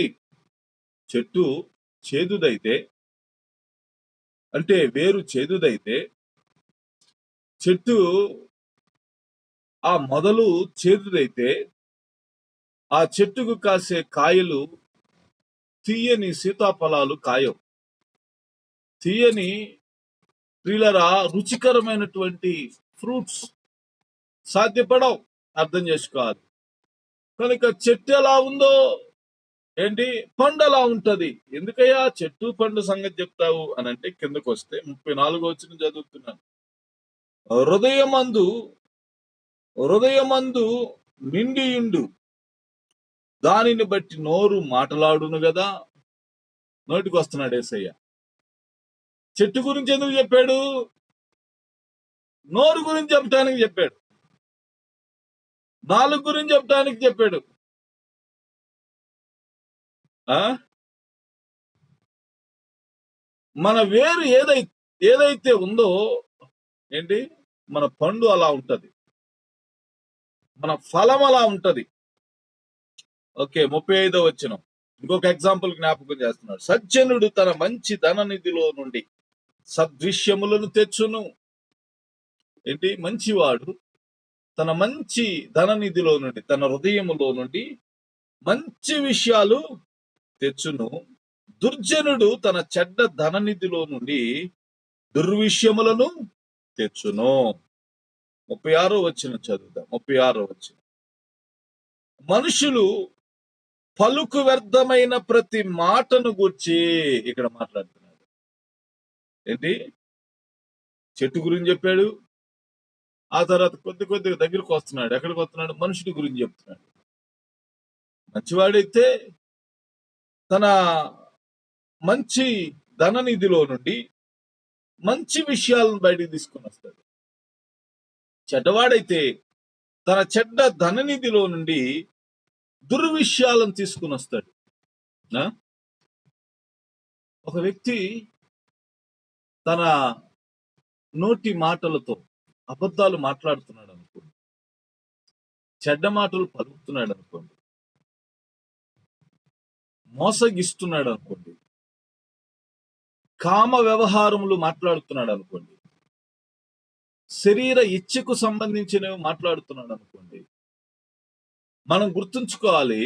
చెట్టు చేదుదైతే, అంటే వేరు చేదుదైతే, చెట్టు ఆ మొదలు చేదుదైతే ఆ చెట్టుకు కాసే కాయలు తీయని సీతాఫలాలు కాయవు. తీయని ప్రియులరా రుచికరమైనటువంటి ఫ్రూట్స్ సాధ్యపడవు. అర్థం చేసుకోవాలి. కనుక చెట్టు ఎలా ఉందో ఏంటి, పండు ఎలా ఉంటది. ఎందుకయ్యా చెట్టు పండు సంగతి చెప్తావు అని అంటే, కిందకు వస్తే 34వ వచనం చదువుతున్నాను. హృదయమందు నిండియుండు దానిని బట్టి నోరు మాటలాడును కదా. నోటికి వస్తున్నాడు యేసయ్య. చెట్టు గురించి ఎందుకు చెప్పాడు? నోరు గురించి చెప్పడానికి చెప్పాడు. నాలుగు గురించి చెప్పడానికి చెప్పాడు. మన వేరు ఏదైతే ఉందో ఏంటి, మన పండు అలా ఉంటది, మన ఫలం అలా ఉంటది. ఓకే, 35వ వచనం ఇంకొక ఎగ్జాంపుల్ జ్ఞాపకం చేస్తున్నాడు. సజ్జనుడు తన మంచి ధననిధిలో నుండి సద్విషయములను తెచ్చును. ఏంటి? మంచివాడు తన మంచి ధననిధిలో నుండి, తన హృదయములో నుండి మంచి విషయాలు తెచ్చును. దుర్జనుడు తన చెడ్డ ధననిధిలో నుండి దుర్విషయములను తెచ్చును. 36వ వచనం చదువుదాం. 36వ వచనం. మనుషులు పలుకు వ్యర్థమైన ప్రతి మాటను గూర్చి ఇక్కడ మాట్లాడుతున్నాడు. ఏంటి? చెట్టు గురించి చెప్పాడు. ఆ తర్వాత కొద్దిగా దగ్గరకు వస్తున్నాడు. ఎక్కడికి వస్తున్నాడు? మనుషుడి గురించి చెప్తున్నాడు. మంచివాడైతే తన మంచి ధననిధిలో నుండి మంచి విషయాలను బయటికి తీసుకుని వస్తాడు. చెడ్డవాడైతే తన చెడ్డ ధననిధిలో నుండి దుర్విషయాలను తీసుకుని వస్తాడు. ఒక వ్యక్తి తన నోటి మాటలతో అబద్ధాలు మాట్లాడుతున్నాడు అనుకోండి, చెడ్డ మాటలు పలుకుతున్నాడు అనుకోండి, మోసగిస్తున్నాడు అనుకోండి, కామ వ్యవహారములు మాట్లాడుతున్నాడు అనుకోండి, శరీర ఇచ్ఛకు సంబంధించినవి మాట్లాడుతున్నాడు అనుకోండి, మనం గుర్తుంచుకోవాలి,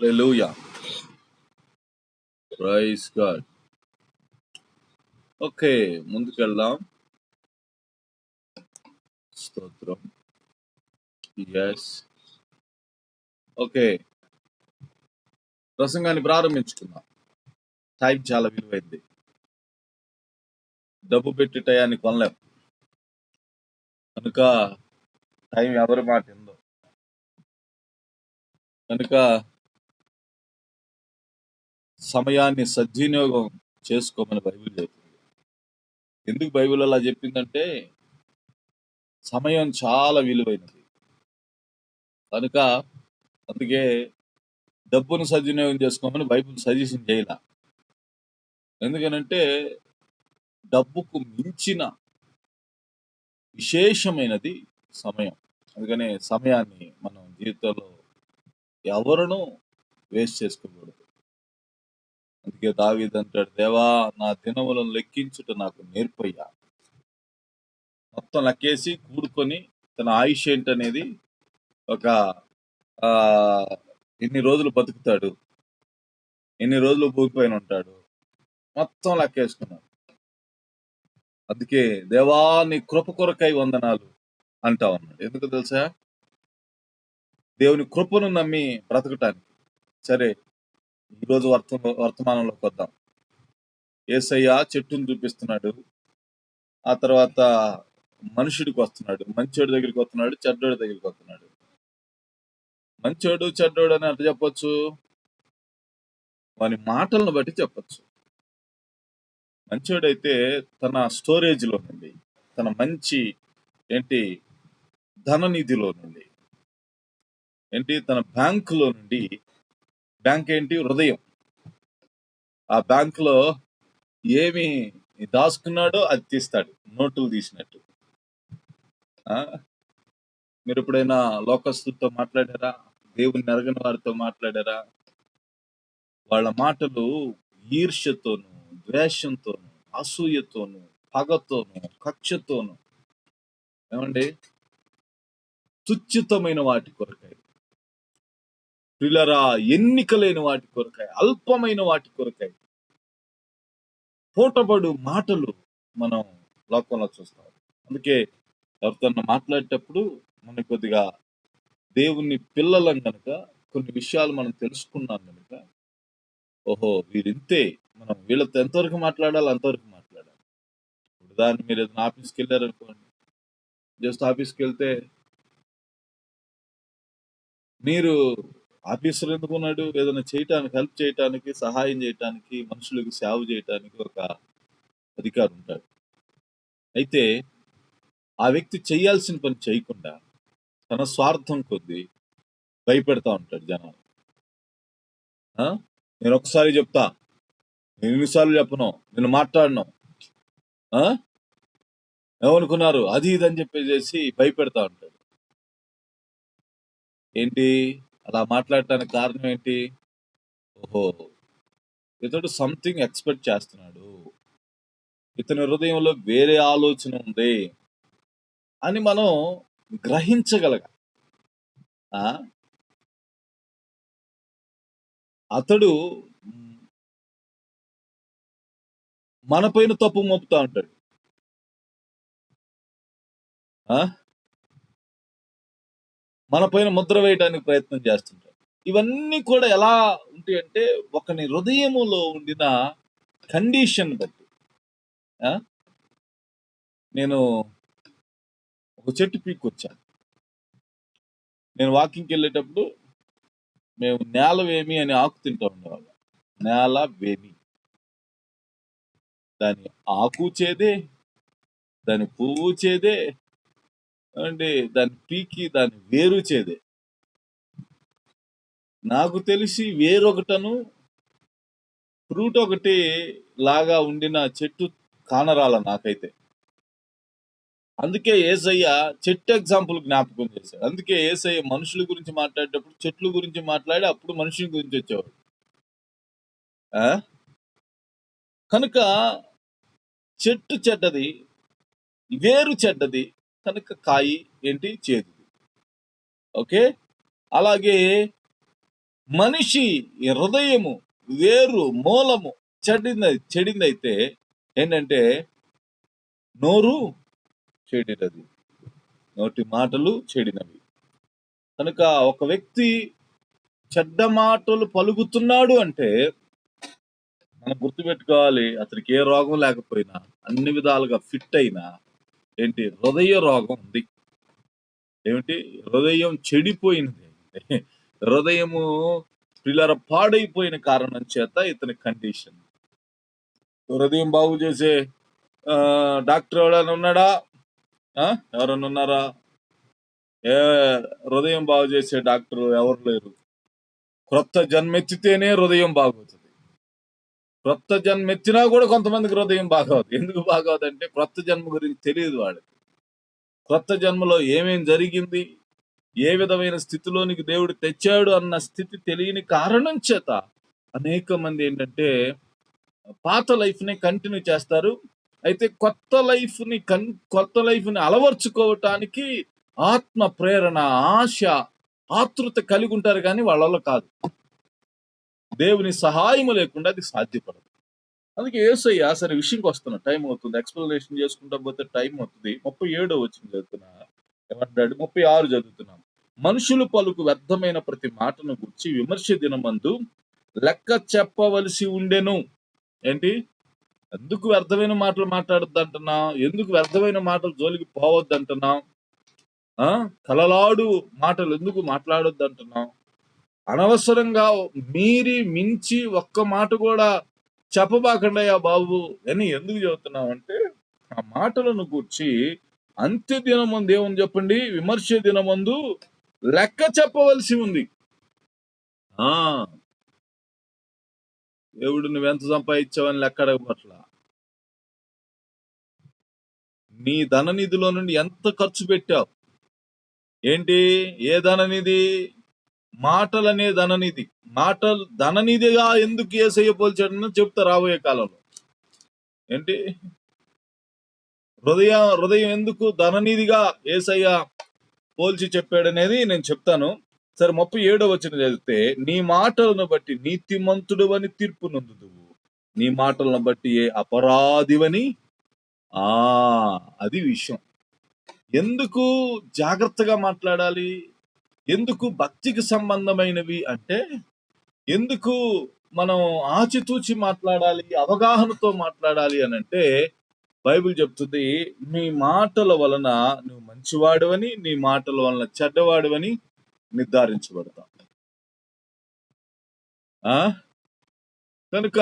హల్లెలూయా, ప్రైజ్ గాడ్. ఓకే, ముందుకెళ్దాం. స్తోత్రం. ఎస్. ఓకే, ప్రసంగాన్ని ప్రారంభించుకుందాం. టైం చాలా విలువైంది. డబ్బు పెట్టి టయాన్ని కొనలేం కనుక టైం ఎవరి మాట ఉందో కనుక సమయాన్ని సద్వినియోగం చేసుకోమని బైబిల్ చెప్తుంది. ఎందుకు బైబిల్ అలా చెప్పిందంటే సమయం చాలా విలువైనది కనుక అందుకే డబ్బును సద్వినియోగం చేసుకోమని బైబిల్ సజెషన్ చేయాల. ఎందుకనంటే డబ్బుకు మించిన విశేషమైనది సమయం. అందుకనే సమయాన్ని మనం జీవితంలో ఎవరునూ వేస్ట్ చేసుకోకూడదు. అందుకే దావీదు అంటాడు, దేవా నా దినములను లెక్కించుట నాకు నేర్పయ్యా. మొత్తం లెక్కేసి కూడుకొని తన ఆయుష్ ఏంటనేది ఒక ఆ ఎన్ని రోజులు బతుకుతాడు, ఎన్ని రోజులు భూమి పైన ఉంటాడు, మొత్తం లెక్కేసుకున్నాడు. అందుకే దేవా నీ కృప కొరకై వందనాలు అంటా ఉన్నాడు. ఎందుకు తెలుసా? దేవుని కృపను నమ్మి బ్రతకటానికి. సరే, ఈరోజు వర్తమానంలోకి వద్దాం. యేసయ్య చెట్టును చూపిస్తున్నాడు, ఆ తర్వాత మనుషుడికి వస్తున్నాడు, మంచోడి దగ్గరికి వస్తున్నాడు, చెడ్డోడి దగ్గరికి వస్తున్నాడు. మంచోడు చెడ్డోడు అని అట్లా చెప్పొచ్చు, వాని మాటలను బట్టి చెప్పొచ్చు. మంచోడైతే తన స్టోరేజ్ లో నుండి, తన మంచి ధననిధిలో నుండి, తన బ్యాంకులో నుండి, బ్యాంక్ హృదయం, ఆ బ్యాంక్ లో ఏమి దాచుకున్నాడో అది తీస్తాడు, నోటులు తీసినట్టు. మీరు ఎప్పుడైనా లోకస్తులతో మాట్లాడారా? దేవుని ఎరగని వారితో మాట్లాడారా? వాళ్ళ మాటలు ఈర్ష్యతోను, ద్వేషంతోను, అసూయతోను, పగతోను, కక్షతోను, ఏమండి, తుచ్చితమైన వాటి కొరకాయి, పిల్లరా ఎన్నిక లేని వాటి కొరకాయి, అల్పమైన వాటి కొరకాయి పూటబడు మాటలు మనం లోకంలో చూస్తాం. అందుకే ఎవరితో మాట్లాడేటప్పుడు మనం కొద్దిగా దేవుని పిల్లలం కనుక కొన్ని విషయాలు మనం తెలుసుకున్నాం కనుక, ఓహో వీరింతే, మనం వీళ్ళతో ఎంతవరకు మాట్లాడాలి అంతవరకు మాట్లాడాలి. ఇప్పుడు దాన్ని మీరు ఏదైనా ఆఫీస్కి వెళ్ళారనుకోండి, జస్ట్ ఆఫీస్కి వెళ్తే మీరు ఆఫీసర్ ఎందుకున్నాడు? ఏదైనా చేయటానికి, హెల్ప్ చేయటానికి, సహాయం చేయటానికి, మనుషులకు సేవ చేయటానికి ఒక అధికారి ఉంటాడు. అయితే ఆ వ్యక్తి చేయాల్సిన పని చేయకుండా తన స్వార్థం కొద్దీ భయపెడతా ఉంటాడు జనాలు. నేను ఒకసారి చెప్తా, నేను ఎన్నిసార్లు చెప్పను, నేను మాట్లాడను, ఏమనుకున్నారు అది ఇది అని చెప్పేసి భయపెడతా ఉంటాడు. ఏంటి అలా మాట్లాడటానికి కారణం ఏంటి? ఓహో, ఇతడు సంథింగ్ ఎక్స్పెక్ట్ చేస్తున్నాడు, ఇతని హృదయంలో వేరే ఆలోచన ఉంది అని మనం గ్రహించగలగా. అతడు మన పైన తప్పు మోపుతా ఉంటాడు, మన పైన ముద్ర వేయడానికి ప్రయత్నం చేస్తుంటాడు. ఇవన్నీ కూడా ఎలా ఉంటాయి అంటే ఒకని హృదయములో ఉండిన కండిషన్ బట్టి. నేను ఒక చెట్టు పీక్కొచ్చాను. నేను వాకింగ్కి వెళ్ళేటప్పుడు మేము నేల వేమి అని ఆకు తింటూ ఉండేవాళ్ళం. నేల వేమి, దాని ఆకు చేదే, దాని పువ్వు చేదే, అండి దాని పీకి దాని వేరు చేదే. నాకు తెలిసి వేరొకటను ఫ్రూట్ ఒకటి లాగా ఉండిన చెట్టు కానరాల నాకైతే. అందుకే యేసయ్య చెట్టు ఎగ్జాంపుల్ జ్ఞాపకం చేశాడు. అందుకే యేసయ్య మనుషుల గురించి మాట్లాడేటప్పుడు చెట్ల గురించి మాట్లాడి అప్పుడు మనుషుల గురించి వచ్చేవాడు. కనుక చెట్టు చెడ్డది, వేరు చెడ్డది, కనుక కాయి చేదు. ఓకే, అలాగే మనిషి హృదయము వేరు మూలము చెడిందైతే ఏంటంటే నోరు చెడినది, నోటి మాటలు చెడినవి. కనుక ఒక వ్యక్తి చెడ్డ మాటలు పలుకుతున్నాడు అంటే మనం గుర్తుపెట్టుకోవాలి, అతనికి ఏ రోగం లేకపోయినా, అన్ని విధాలుగా ఫిట్ అయినా ఏంటి, హృదయ రోగం ఉంది. ఏమిటి, హృదయం చెడిపోయినది. హృదయము పిల్లర పాడైపోయిన కారణం చేత ఇతని కండిషన్. హృదయం బాగు చేసే డాక్టర్ ఎవరైనా ఉన్నాడా? ఎవరైనా ఉన్నారా? ఏ హృదయం బాగు చేసే డాక్టర్ ఎవరు లేరు. క్రొత్త జన్మెత్తితేనే హృదయం బాగవుతుంది. క్రొత్త జన్మెత్తినా కూడా కొంతమందికి హృదయం బాగవదు. ఎందుకు బాగవదు అంటే క్రొత్త జన్మ గురించి తెలియదు వాళ్ళకి. క్రొత్త జన్మలో ఏమేం జరిగింది, ఏ విధమైన స్థితిలోనికి దేవుడు తెచ్చాడు అన్న స్థితి తెలియని కారణం చేత అనేక మంది ఏంటంటే పాత లైఫ్ ని కంటిన్యూ చేస్తారు. అయితే కొత్త లైఫ్ ని అలవర్చుకోవటానికి ఆత్మ ప్రేరణ, ఆశ, ఆతృత కలిగి ఉంటారు, కానీ వాళ్ళలో కాదు. దేవుని సహాయము లేకుండా అది సాధ్యపడదు. అందుకే యేసయ్య సరే విషయంకి వస్తున్నా, టైం అవుతుంది, ఎక్స్ప్లెనేషన్ చేసుకుంటా పోతే టైం అవుతుంది. 37 వచ్చిన చదువుతున్నా, ఏమంటాడు, 36 చదువుతున్నాం. మనుషులు పలుకు వ్యర్థమైన ప్రతి మాటను గురించి విమర్శ దినమందు లెక్క చెప్పవలసి ఉండెను. ఏంటి, ఎందుకు వ్యర్థమైన మాటలు మాట్లాడొద్దు అంటున్నాం? ఎందుకు వ్యర్థమైన మాటలు జోలికి పోవద్దు అంటున్నాం? కలలాడు మాటలు ఎందుకు మాట్లాడొద్దు అంటున్నాం? అనవసరంగా మీరి మించి ఒక్క మాట కూడా చెప్పబాకండయ్యా బాబు అని ఎందుకు చెబుతున్నాం అంటే, ఆ మాటలను గూర్చి అంత్య దినమందు ఏమని చెప్పండి, విమర్శ దినమందు లెక్క చెప్పవలసి ఉంది. దేవుడు నువ్వెంత సంపాదించావని లెక్క అడగబట్ల, నీ ధననిధిలో నుండి ఎంత ఖర్చు పెట్టావు, ఏంటి, ఏ ధననిధి? మాటలనే ధననిధి. మాటలు ధననిధిగా ఎందుకు యేసయ్య పోల్చాడని చెప్తా రాబోయే కాలంలో. ఏంటి, హృదయం ఎందుకు ధననిధిగా యేసయ్య పోల్చి చెప్పాడనేది నేను చెప్తాను. సరే, 37 వచనం చదివితే, నీ మాటలను బట్టి నీతిమంతుడు అని తీర్పు నొందుదువు, నీ మాటలను బట్టి ఏ అపరాధివని. అది విషయం. ఎందుకు జాగ్రత్తగా మాట్లాడాలి, ఎందుకు భక్తికి సంబంధమైనవి అంటే, ఎందుకు మనం ఆచితూచి మాట్లాడాలి, అవగాహనతో మాట్లాడాలి అని అంటే, బైబిల్ చెప్తుంది, నీ మాటల వలన నువ్వు మంచివాడువని, నీ మాటల వలన చెడ్డవాడువని నిర్ధారించబడతాం. కనుక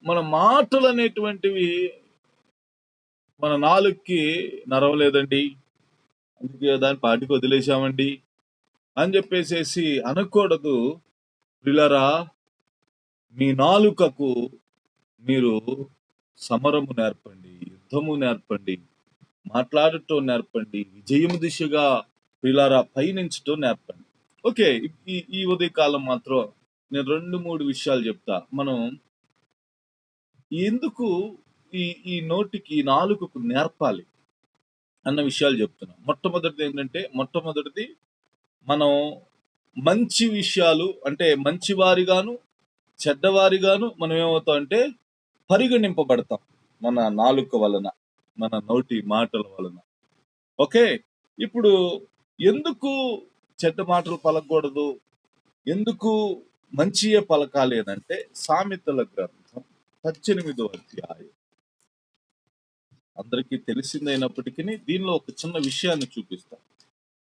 మన మాటలు అనేటువంటివి మన నాలుగుకి నరవలేదండి, అందుకే దాని పాటికి వదిలేశామండి అని చెప్పేసేసి అనకూడదు. పిల్లరా, మీ నాలుకకు మీరు సమరము నేర్పండి, యుద్ధము నేర్పండి, మాట్లాడటం నేర్పండి, విజయము దిశగా పిల్లరా పయనించటం నేర్పండి. ఓకే, ఈ ఉదయకాలం మాత్రం నేను 2-3 విషయాలు చెప్తా. మనం ఎందుకు ఈ నోటికి, నాలుకకు నేర్పాలి అన్న విషయాలు చెప్తున్నాం. మొట్టమొదటిది మనం మంచి విషయాలు అంటే మంచివారిగాను చెడ్డవారిగాను మనం ఏమవుతాం అంటే పరిగణింపబడతాం మన నాలుక వలన, మన నోటి మాటల వలన. ఓకే, ఇప్పుడు ఎందుకు చెడ్డ మాటలు పలకూడదు, ఎందుకు మంచియే పలకాలి అని అంటే, సామెతల గ్రంథం 18వ అధ్యాయం అందరికీ తెలిసిందైనప్పటికీ దీనిలో ఒక చిన్న విషయాన్ని చూపిస్తాం.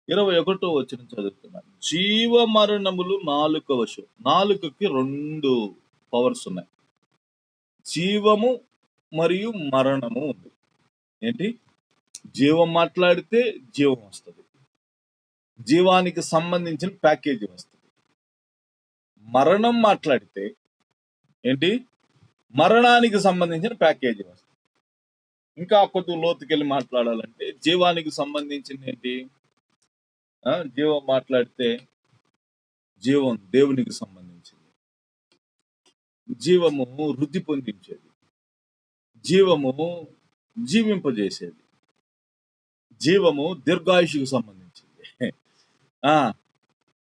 21వ వచనం చదువుతున్నాను. జీవ మరణములు నాలుక వశం. నాలుకకి 2 పవర్స్ ఉన్నాయి, జీవము మరియు మరణము ఉంది. ఏంటి, జీవం మాట్లాడితే జీవం వస్తుంది, జీవానికి సంబంధించిన ప్యాకేజీ వస్తుంది. మరణం మాట్లాడితే ఏంటి, మరణానికి సంబంధించిన ప్యాకేజీ వస్తుంది. ఇంకా కొద్ది లోతుకెళ్ళి మాట్లాడాలంటే జీవానికి సంబంధించిన ఏంటి, జీవం మాట్లాడితే జీవం దేవునికి సంబంధించింది, జీవము వృద్ధి పొందించేది, జీవము జీవింపజేసేది, జీవము దీర్ఘాయుషుకు సంబంధించింది.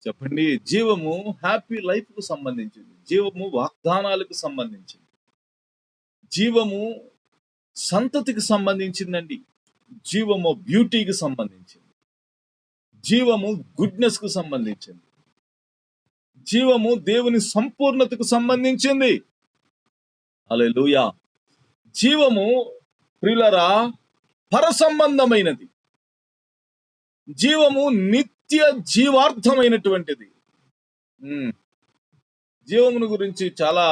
చెప్పండి, జీవము హ్యాపీ లైఫ్ కు సంబంధించింది, జీవము వాగ్దానాలకు సంబంధించింది, జీవము సంతతికి సంబంధించిందండి. జీవము బ్యూటీకి సంబంధించింది. జీవము గుడ్నెస్ కు సంబంధించింది. జీవము దేవుని సంపూర్ణతకు సంబంధించింది. హల్లెలూయా. జీవము ప్రియులరా పర సంబంధమైనది. జీవము నిత్య జీవార్థమైనటువంటిది. జీవమును గురించి చాలా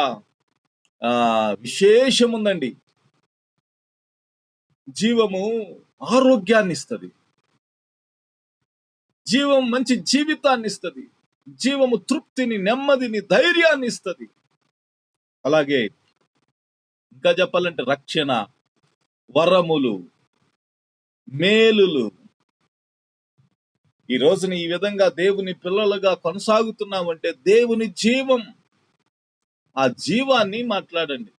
విశేషం ఉందండి. జీవము ఆరోగ్యాన్ని ఇస్తుంది. జీవం మంచి జీవితాన్ని ఇస్తుంది. జీవము తృప్తిని, నెమ్మదిని, ధైర్యాన్ని ఇస్తుంది. అలాగే ఇంకా చెప్పాలంటే రక్షణ, వరములు, మేలులు. ఈ రోజున ఈ విధంగా దేవుని పిల్లలుగా కొనసాగుతున్నామంటే దేవుని జీవం. ఆ జీవాన్ని మాట్లాడండి.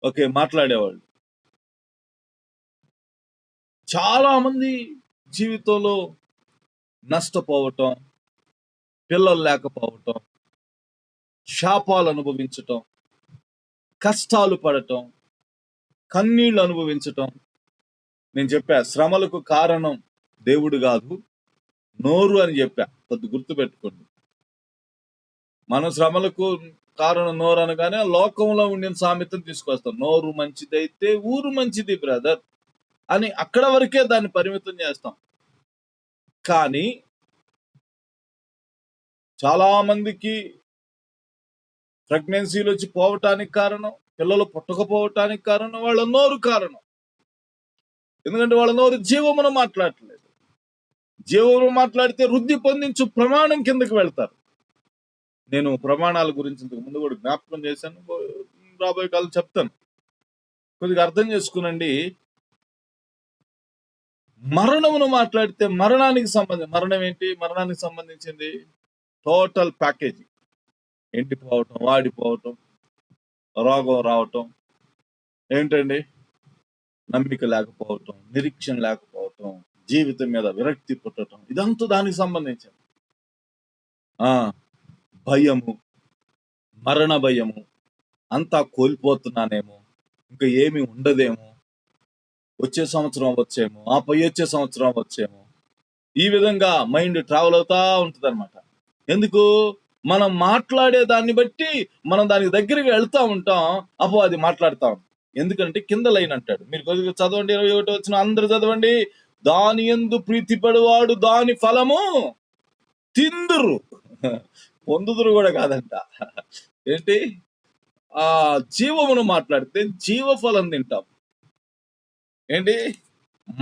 ఓకే, మాట్లాడేవాళ్ళు చాలా మంది జీవితంలో నష్టపోవటం, పిల్లలు లేకపోవటం, శాపాలు అనుభవించటం, కష్టాలు పడటం, కన్నీళ్లు అనుభవించటం. నేను చెప్పా, శ్రమలకు కారణం దేవుడు కాదు, నోరు అని చెప్పా. కొద్ది గుర్తుపెట్టుకోండి. మనం శ్రమలకు కారణం నోరు అనగానే లోకంలో ఉండిన సామెతను తీసుకొస్తాం. నోరు మంచిదైతే ఊరు మంచిది బ్రదర్ అని అక్కడ వరకే దాన్ని పరిమితం చేస్తాం. కానీ చాలా మందికి ప్రెగ్నెన్సీలు వచ్చి పోవటానికి కారణం, పిల్లలు పుట్టకపోవటానికి కారణం వాళ్ళ నోరు కారణం. ఎందుకంటే వాళ్ళ నోరు జీవమును మాట్లాడట్లేదు. జీవమును మాట్లాడితే వృద్ధి పొందించు ప్రమాణం కిందకి వెళ్తారు. నేను ప్రమాణాల గురించి ఇంతకు ముందు కూడా జ్ఞాపకం చేశాను, రాబోయే కాలం చెప్తాను. కొద్దిగా అర్థం చేసుకునండి. మరణమును మాట్లాడితే మరణానికి సంబంధించి, మరణం ఏంటి? మరణానికి సంబంధించింది టోటల్ ప్యాకేజీ. ఎండిపోవటం, వాడిపోవటం, రోగం రావటం, ఏంటండి, నమ్మిక లేకపోవటం, నిరీక్షణ లేకపోవటం, జీవితం మీద విరక్తి పుట్టడం, ఇదంతా దానికి సంబంధించింది. భయము, మరణ భయము, అంతా కోల్పోతున్నానేమో, ఇంకా ఏమి ఉండదేమో, వచ్చే సంవత్సరం వచ్చేమో, ఆ పై వచ్చే సంవత్సరం వచ్చేమో, ఈ విధంగా మైండ్ ట్రావెల్ అవుతా ఉంటుంది అనమాట. ఎందుకు? మనం మాట్లాడే దాన్ని బట్టి మనం దానికి దగ్గరికి వెళ్తా ఉంటాం, అపో అది మాట్లాడుతా ఉంటాం. ఎందుకంటే కింద లైన్ అంటాడు, మీరు కొద్దిగా చదవండి, 21 వచ్చిన అందరూ చదవండి. దాని యందు ప్రీతిపడువాడు దాని ఫలము తిందురు, పొందుదురు కూడా కాదంట. ఏంటి? ఆ జీవమును మాట్లాడితే జీవఫలం తింటాం. ఏంటి?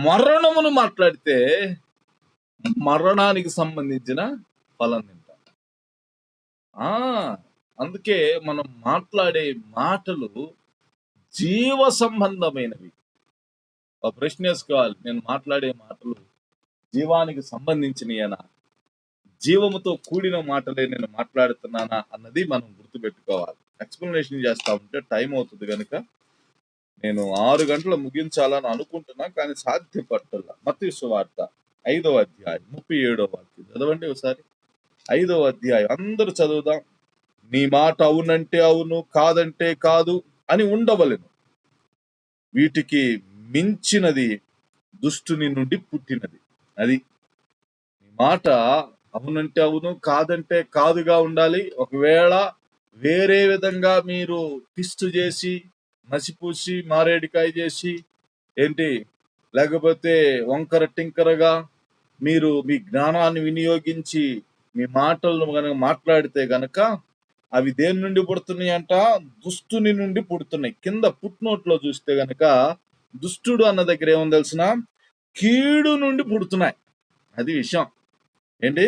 మరణమును మాట్లాడితే మరణానికి సంబంధించిన ఫలం తింటాం. అందుకే మనం మాట్లాడే మాటలు జీవ సంబంధమైనవి. ఒక ప్రశ్న వేసుకోవాలి, నేను మాట్లాడే మాటలు జీవానికి సంబంధించినయేనా, జీవముతో కూడిన మాటలే నేను మాట్లాడుతున్నానా అన్నది మనం గుర్తుపెట్టుకోవాలి. ఎక్స్ప్లెనేషన్ చేస్తా ఉంటే టైం అవుతుంది కనుక నేను 6 గంటలు ముగించాలని అనుకుంటున్నా, కానీ సాధ్యపడటల్లా. మత్తయి సువార్త 5వ అధ్యాయం 37వ వాక్యం చదవండి ఒకసారి. 5వ అధ్యాయం అందరూ చదువుదాం. నీ మాట అవునంటే అవును, కాదంటే కాదు అని ఉండవలెను. వీటికి మించినది దుష్టుని నుండి పుట్టినది. అది నీ మాట అవునంటే అవును, కాదంటే కాదుగా ఉండాలి. ఒకవేళ వేరే విధంగా మీరు ట్విస్ట్ చేసి, మసిపూసి, మారేడికాయ చేసి, ఏంటి, లేకపోతే వంకర టింకరగా మీరు మీ జ్ఞానాన్ని వినియోగించి మీ మాటలను గనక మాట్లాడితే గనక అవి దేని నుండి పుడుతున్నాయి అంట? దుష్టుని నుండి పుడుతున్నాయి. కింద పుట్నోట్లో చూస్తే గనక దుష్టుడు అన్న దగ్గర ఏముంది తెలిసిన? కీడు నుండి పుడుతున్నాయి. అది విషయం. ఏంటి?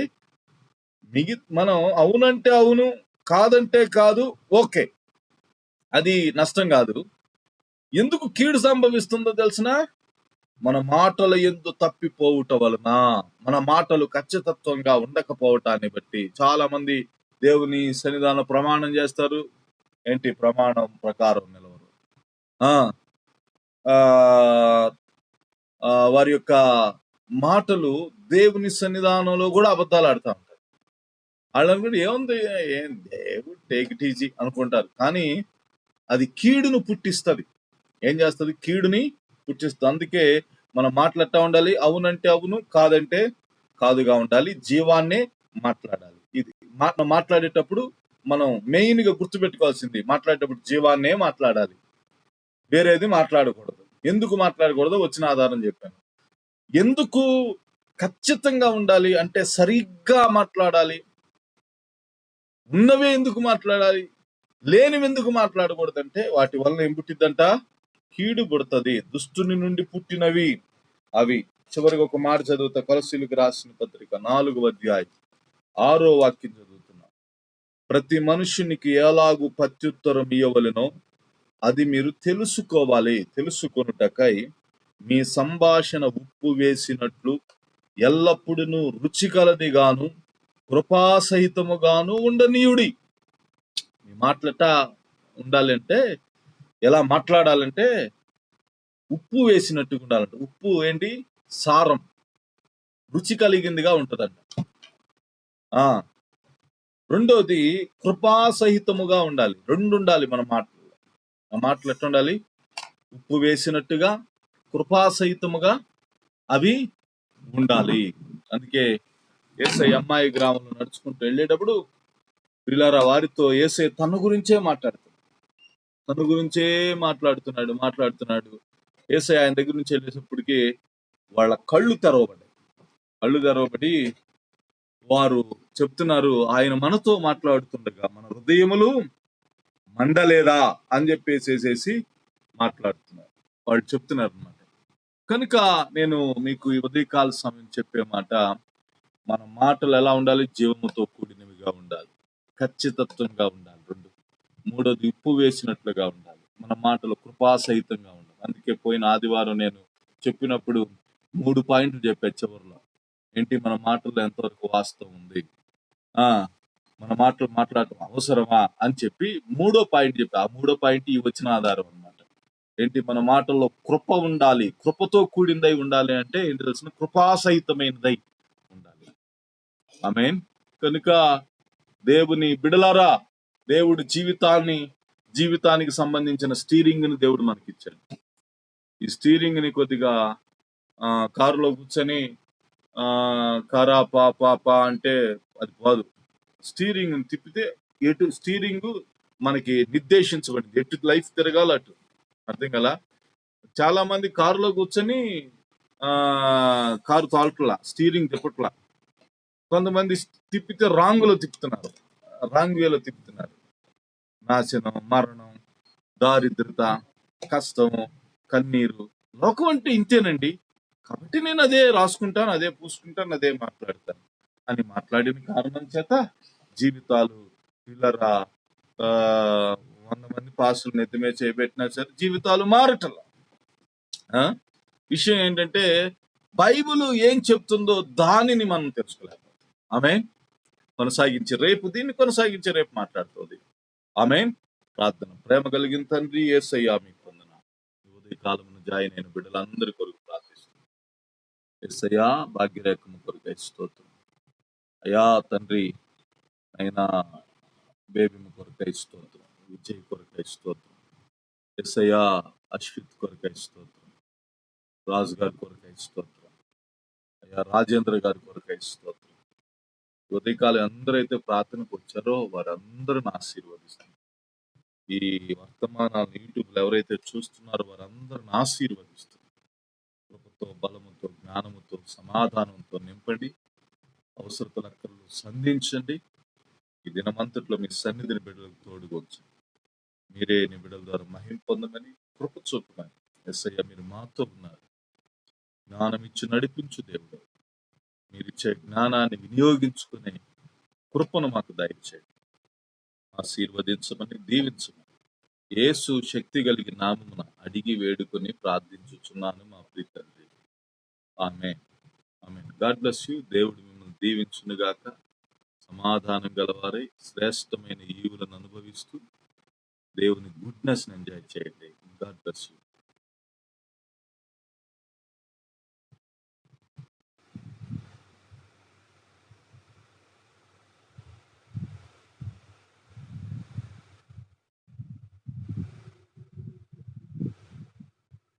మనం అవునంటే అవును, కాదంటే కాదు, ఓకే, అది నష్టం కాదు. ఎందుకు కీడు సంభవిస్తుందో తెలిసిన? మన మాటల యందు తప్పిపోవుట వలన, మన మాటలు ఖచ్చితత్వంగా ఉండకపోవటాన్ని బట్టి చాలా మంది దేవుని సన్నిధానం ప్రమాణం చేస్తారు, ఏంటి, ప్రమాణం ప్రకారం నిలవరు. వారి యొక్క మాటలు దేవుని సన్నిధానంలో కూడా అబద్ధాలు ఆడుతూ ఉంటారు. వాళ్ళు అనుకుంటే ఏముంది, ఏం దేవుడు టేక్ ఇట్ ఈజీ అనుకుంటారు, కానీ అది కీడును పుట్టిస్తుంది. ఏం చేస్తుంది? కీడుని పుట్టిస్తుంది. అందుకే మనం మాట్లాడుతూ ఉండాలి. అవునంటే అవును, కాదంటే కాదుగా ఉండాలి. జీవాన్నే మాట్లాడాలి. ఇది మాట్లాడేటప్పుడు మనం మెయిన్ గా గుర్తుపెట్టుకోవాల్సింది, మాట్లాడేటప్పుడు జీవాన్నే మాట్లాడాలి, వేరేది మాట్లాడకూడదు. ఎందుకు మాట్లాడకూడదో వచ్చిన ఆధారం చెప్పాను. ఎందుకు ఖచ్చితంగా ఉండాలి అంటే సరిగ్గా మాట్లాడాలి. ఉన్నవే ఎందుకు మాట్లాడాలి, లేనివి ఎందుకు మాట్లాడకూడదంటే వాటి వల్ల ఏం పుట్టిద్దంట? కీడు పుడుతుంది. దుష్టుని నుండి పుట్టినవి అవి. చివరికి ఒక మాట చదువుతా, కొలస్సీలకు రాసిన పత్రిక 4వ అధ్యాయం 6వ వాక్యం చదువుతున్నా. ప్రతి మనుషునికి ఎలాగు ప్రత్యుత్తరం ఇయ్యవలెనో అది మీరు తెలుసుకోవాలి. తెలుసుకొనుటకై మీ సంభాషణ ఉప్పు వేసినట్లు ఎల్లప్పుడూ రుచికలదిగాను కృపాసహితముగాను ఉండనీయుడి. మీ మాటలట ఉండాలంటే, ఎలా మాట్లాడాలంటే ఉప్పు వేసినట్టుగా ఉండాలంట. ఉప్పు ఏంటి? సారం, రుచి కలిగిందిగా ఉంటదంట. రెండోది కృపాసహితముగా ఉండాలి. రెండు ఉండాలి మన మాటలు. ఆ మాటలు ఎట్లా ఉండాలి? ఉప్పు వేసినట్టుగా కృపాసహితముగా అవి ఉండాలి. అందుకే యేసయ్య అమ్మాయి గ్రామంలో నడుచుకుంటూ వెళ్ళేటప్పుడు పిల్లరా వారితో యేసయ్య తన గురించే మాట్లాడుతున్నాడు. యేసయ్య ఆయన దగ్గర నుంచి వెళ్ళేటప్పటికి వాళ్ళ కళ్ళు తెరవబడి వారు చెప్తున్నారు, ఆయన మనతో మాట్లాడుతుండగా మన హృదయములు మండలేదా అని చెప్పేసేసి మాట్లాడుతున్నారు. వాళ్ళు చెప్తున్నారు అన్నమాట. కనుక నేను మీకు ఈ ఉదయకాల సమయం చెప్పే మాట, మన మాటలు ఎలా ఉండాలి? జీవముతో కూడినవిగా ఉండాలి, ఖచ్చితత్వంగా ఉండాలి. రెండు. మూడోది ఉప్పు వేసినట్లుగా ఉండాలి. మన మాటలు కృపాసహితంగా ఉండాలి. అందుకే పోయిన ఆదివారం నేను చెప్పినప్పుడు 3 పాయింట్లు చెప్పా చివరిలో. ఏంటి? మన మాటల్లో ఎంతవరకు వాస్తవం ఉంది, మన మాటలు మాట్లాడటం అవసరమా అని చెప్పి 3వ పాయింట్ చెప్పా. ఆ 3వ పాయింట్ ఈ వచ్చిన ఆధారం అన్నమాట. ఏంటి? మన మాటల్లో కృప ఉండాలి. కృపతో కూడిందై ఉండాలి అంటే ఏంటి తెలిసిన? కృపాసహితమైనదై ఉండాలి. ఆమేన్. కనుక దేవుని బిడలారా, దేవుడు జీవితానికి సంబంధించిన స్టీరింగ్ ని దేవుడు మనకిచ్చాడు. ఈ స్టీరింగ్ ని కొద్దిగా కారులో కూర్చొని కారా పా అంటే అది పోదు. స్టీరింగ్ తిప్పితే ఎటు స్టీరింగ్ మనకి నిర్దేశించబడింది, ఎటు లైఫ్ తిరగాలి అటు. అర్థం కదా? చాలా మంది కారులో కూర్చొని కారు తోలట్లా, స్టీరింగ్ తిప్పట్లా. కొంతమంది తిప్పితే రాంగ్ వేలో తిప్పుతున్నారు. నాశనం, మరణం, దారిద్రత, కష్టము, కన్నీరు. లోకం అంటే ఇంతేనండి, కాబట్టి నేను అదే రాసుకుంటాను, అదే పూసుకుంటాను, అదే మాట్లాడతాను అని మాట్లాడిన కారణం చేత జీవితాలు పిల్లరా 100 మంది పాస్టర్లు నెత్తిమే చేయబెట్టినా సరే జీవితాలు మారటం. విషయం ఏంటంటే బైబిల్ ఏం చెప్తుందో దానిని మనం తెలుసుకోలేకపోతాం. ఆమేన్. దీన్ని కొనసాగించి రేపు మాట్లాడుతుంది. ఆమేన్. ప్రార్థన. ప్రేమ కలిగిన తండ్రి యేసయ్యా, మీకు వందనాలు. ఉదయ కాలమున జాయిన్ అయిన బిడ్డలందరి కొరకు ప్రార్థిస్తున్నాను. యేసయ్యా, భాగ్యరేఖము కొరకై స్తోత్రం. అయ్యా తండ్రి, అయినా బేబీ కొరకై స్తోత్రం, విజయ్ కొరకై స్తోత్రం, యేసయ్యా అశ్విత్ కొరకై స్తోత్రం, రాజు గారి కొరకై స్తోత్రం, అయ్యా రాజేంద్ర గారి కొరకై స్తోత్రం. ఉదయకాలం అందరైతే ప్రార్థనకు వచ్చారో వారందరిని ఆశీర్వదిస్తారు. ఈ వర్తమానాలు యూట్యూబ్లో ఎవరైతే చూస్తున్నారో వారందరిని ఆశీర్వదిస్తారు. కృపతో, బలముతో, జ్ఞానముతో, సమాధానంతో నింపండి. అవసరతలక్కర్లు సంధించండి. ఈ దినమంతట్లో మీ సన్నిధిని బిడ్డలకు తోడుగొచ్చండి. మీరే నీ బిడ్డల ద్వారా మహిమ పొందమని, కృప చూపమని. యేసయ్య, మీరు మాతో ఉన్నారు. జ్ఞానం ఇచ్చి నడిపించు దేవుడు. మీరిచ్చే జ్ఞానాన్ని వినియోగించుకునే కృపను మాకు దయచేయండి. ఆశీర్వదించమని, దీవించమని యేసు శక్తి కలిగిన నామమున అడిగి వేడుకొని ప్రార్థించుచున్నాను మా ప్రియ తండ్రి. Amen. Amen. God bless you. దేవుడు మిమ్మల్ని దీవించును గాక. సమాధానం గలవారై శ్రేష్టమైన ఈవులను అనుభవిస్తూ దేవుని గుడ్నెస్ ఎంజాయ్ చేయండి. God bless you.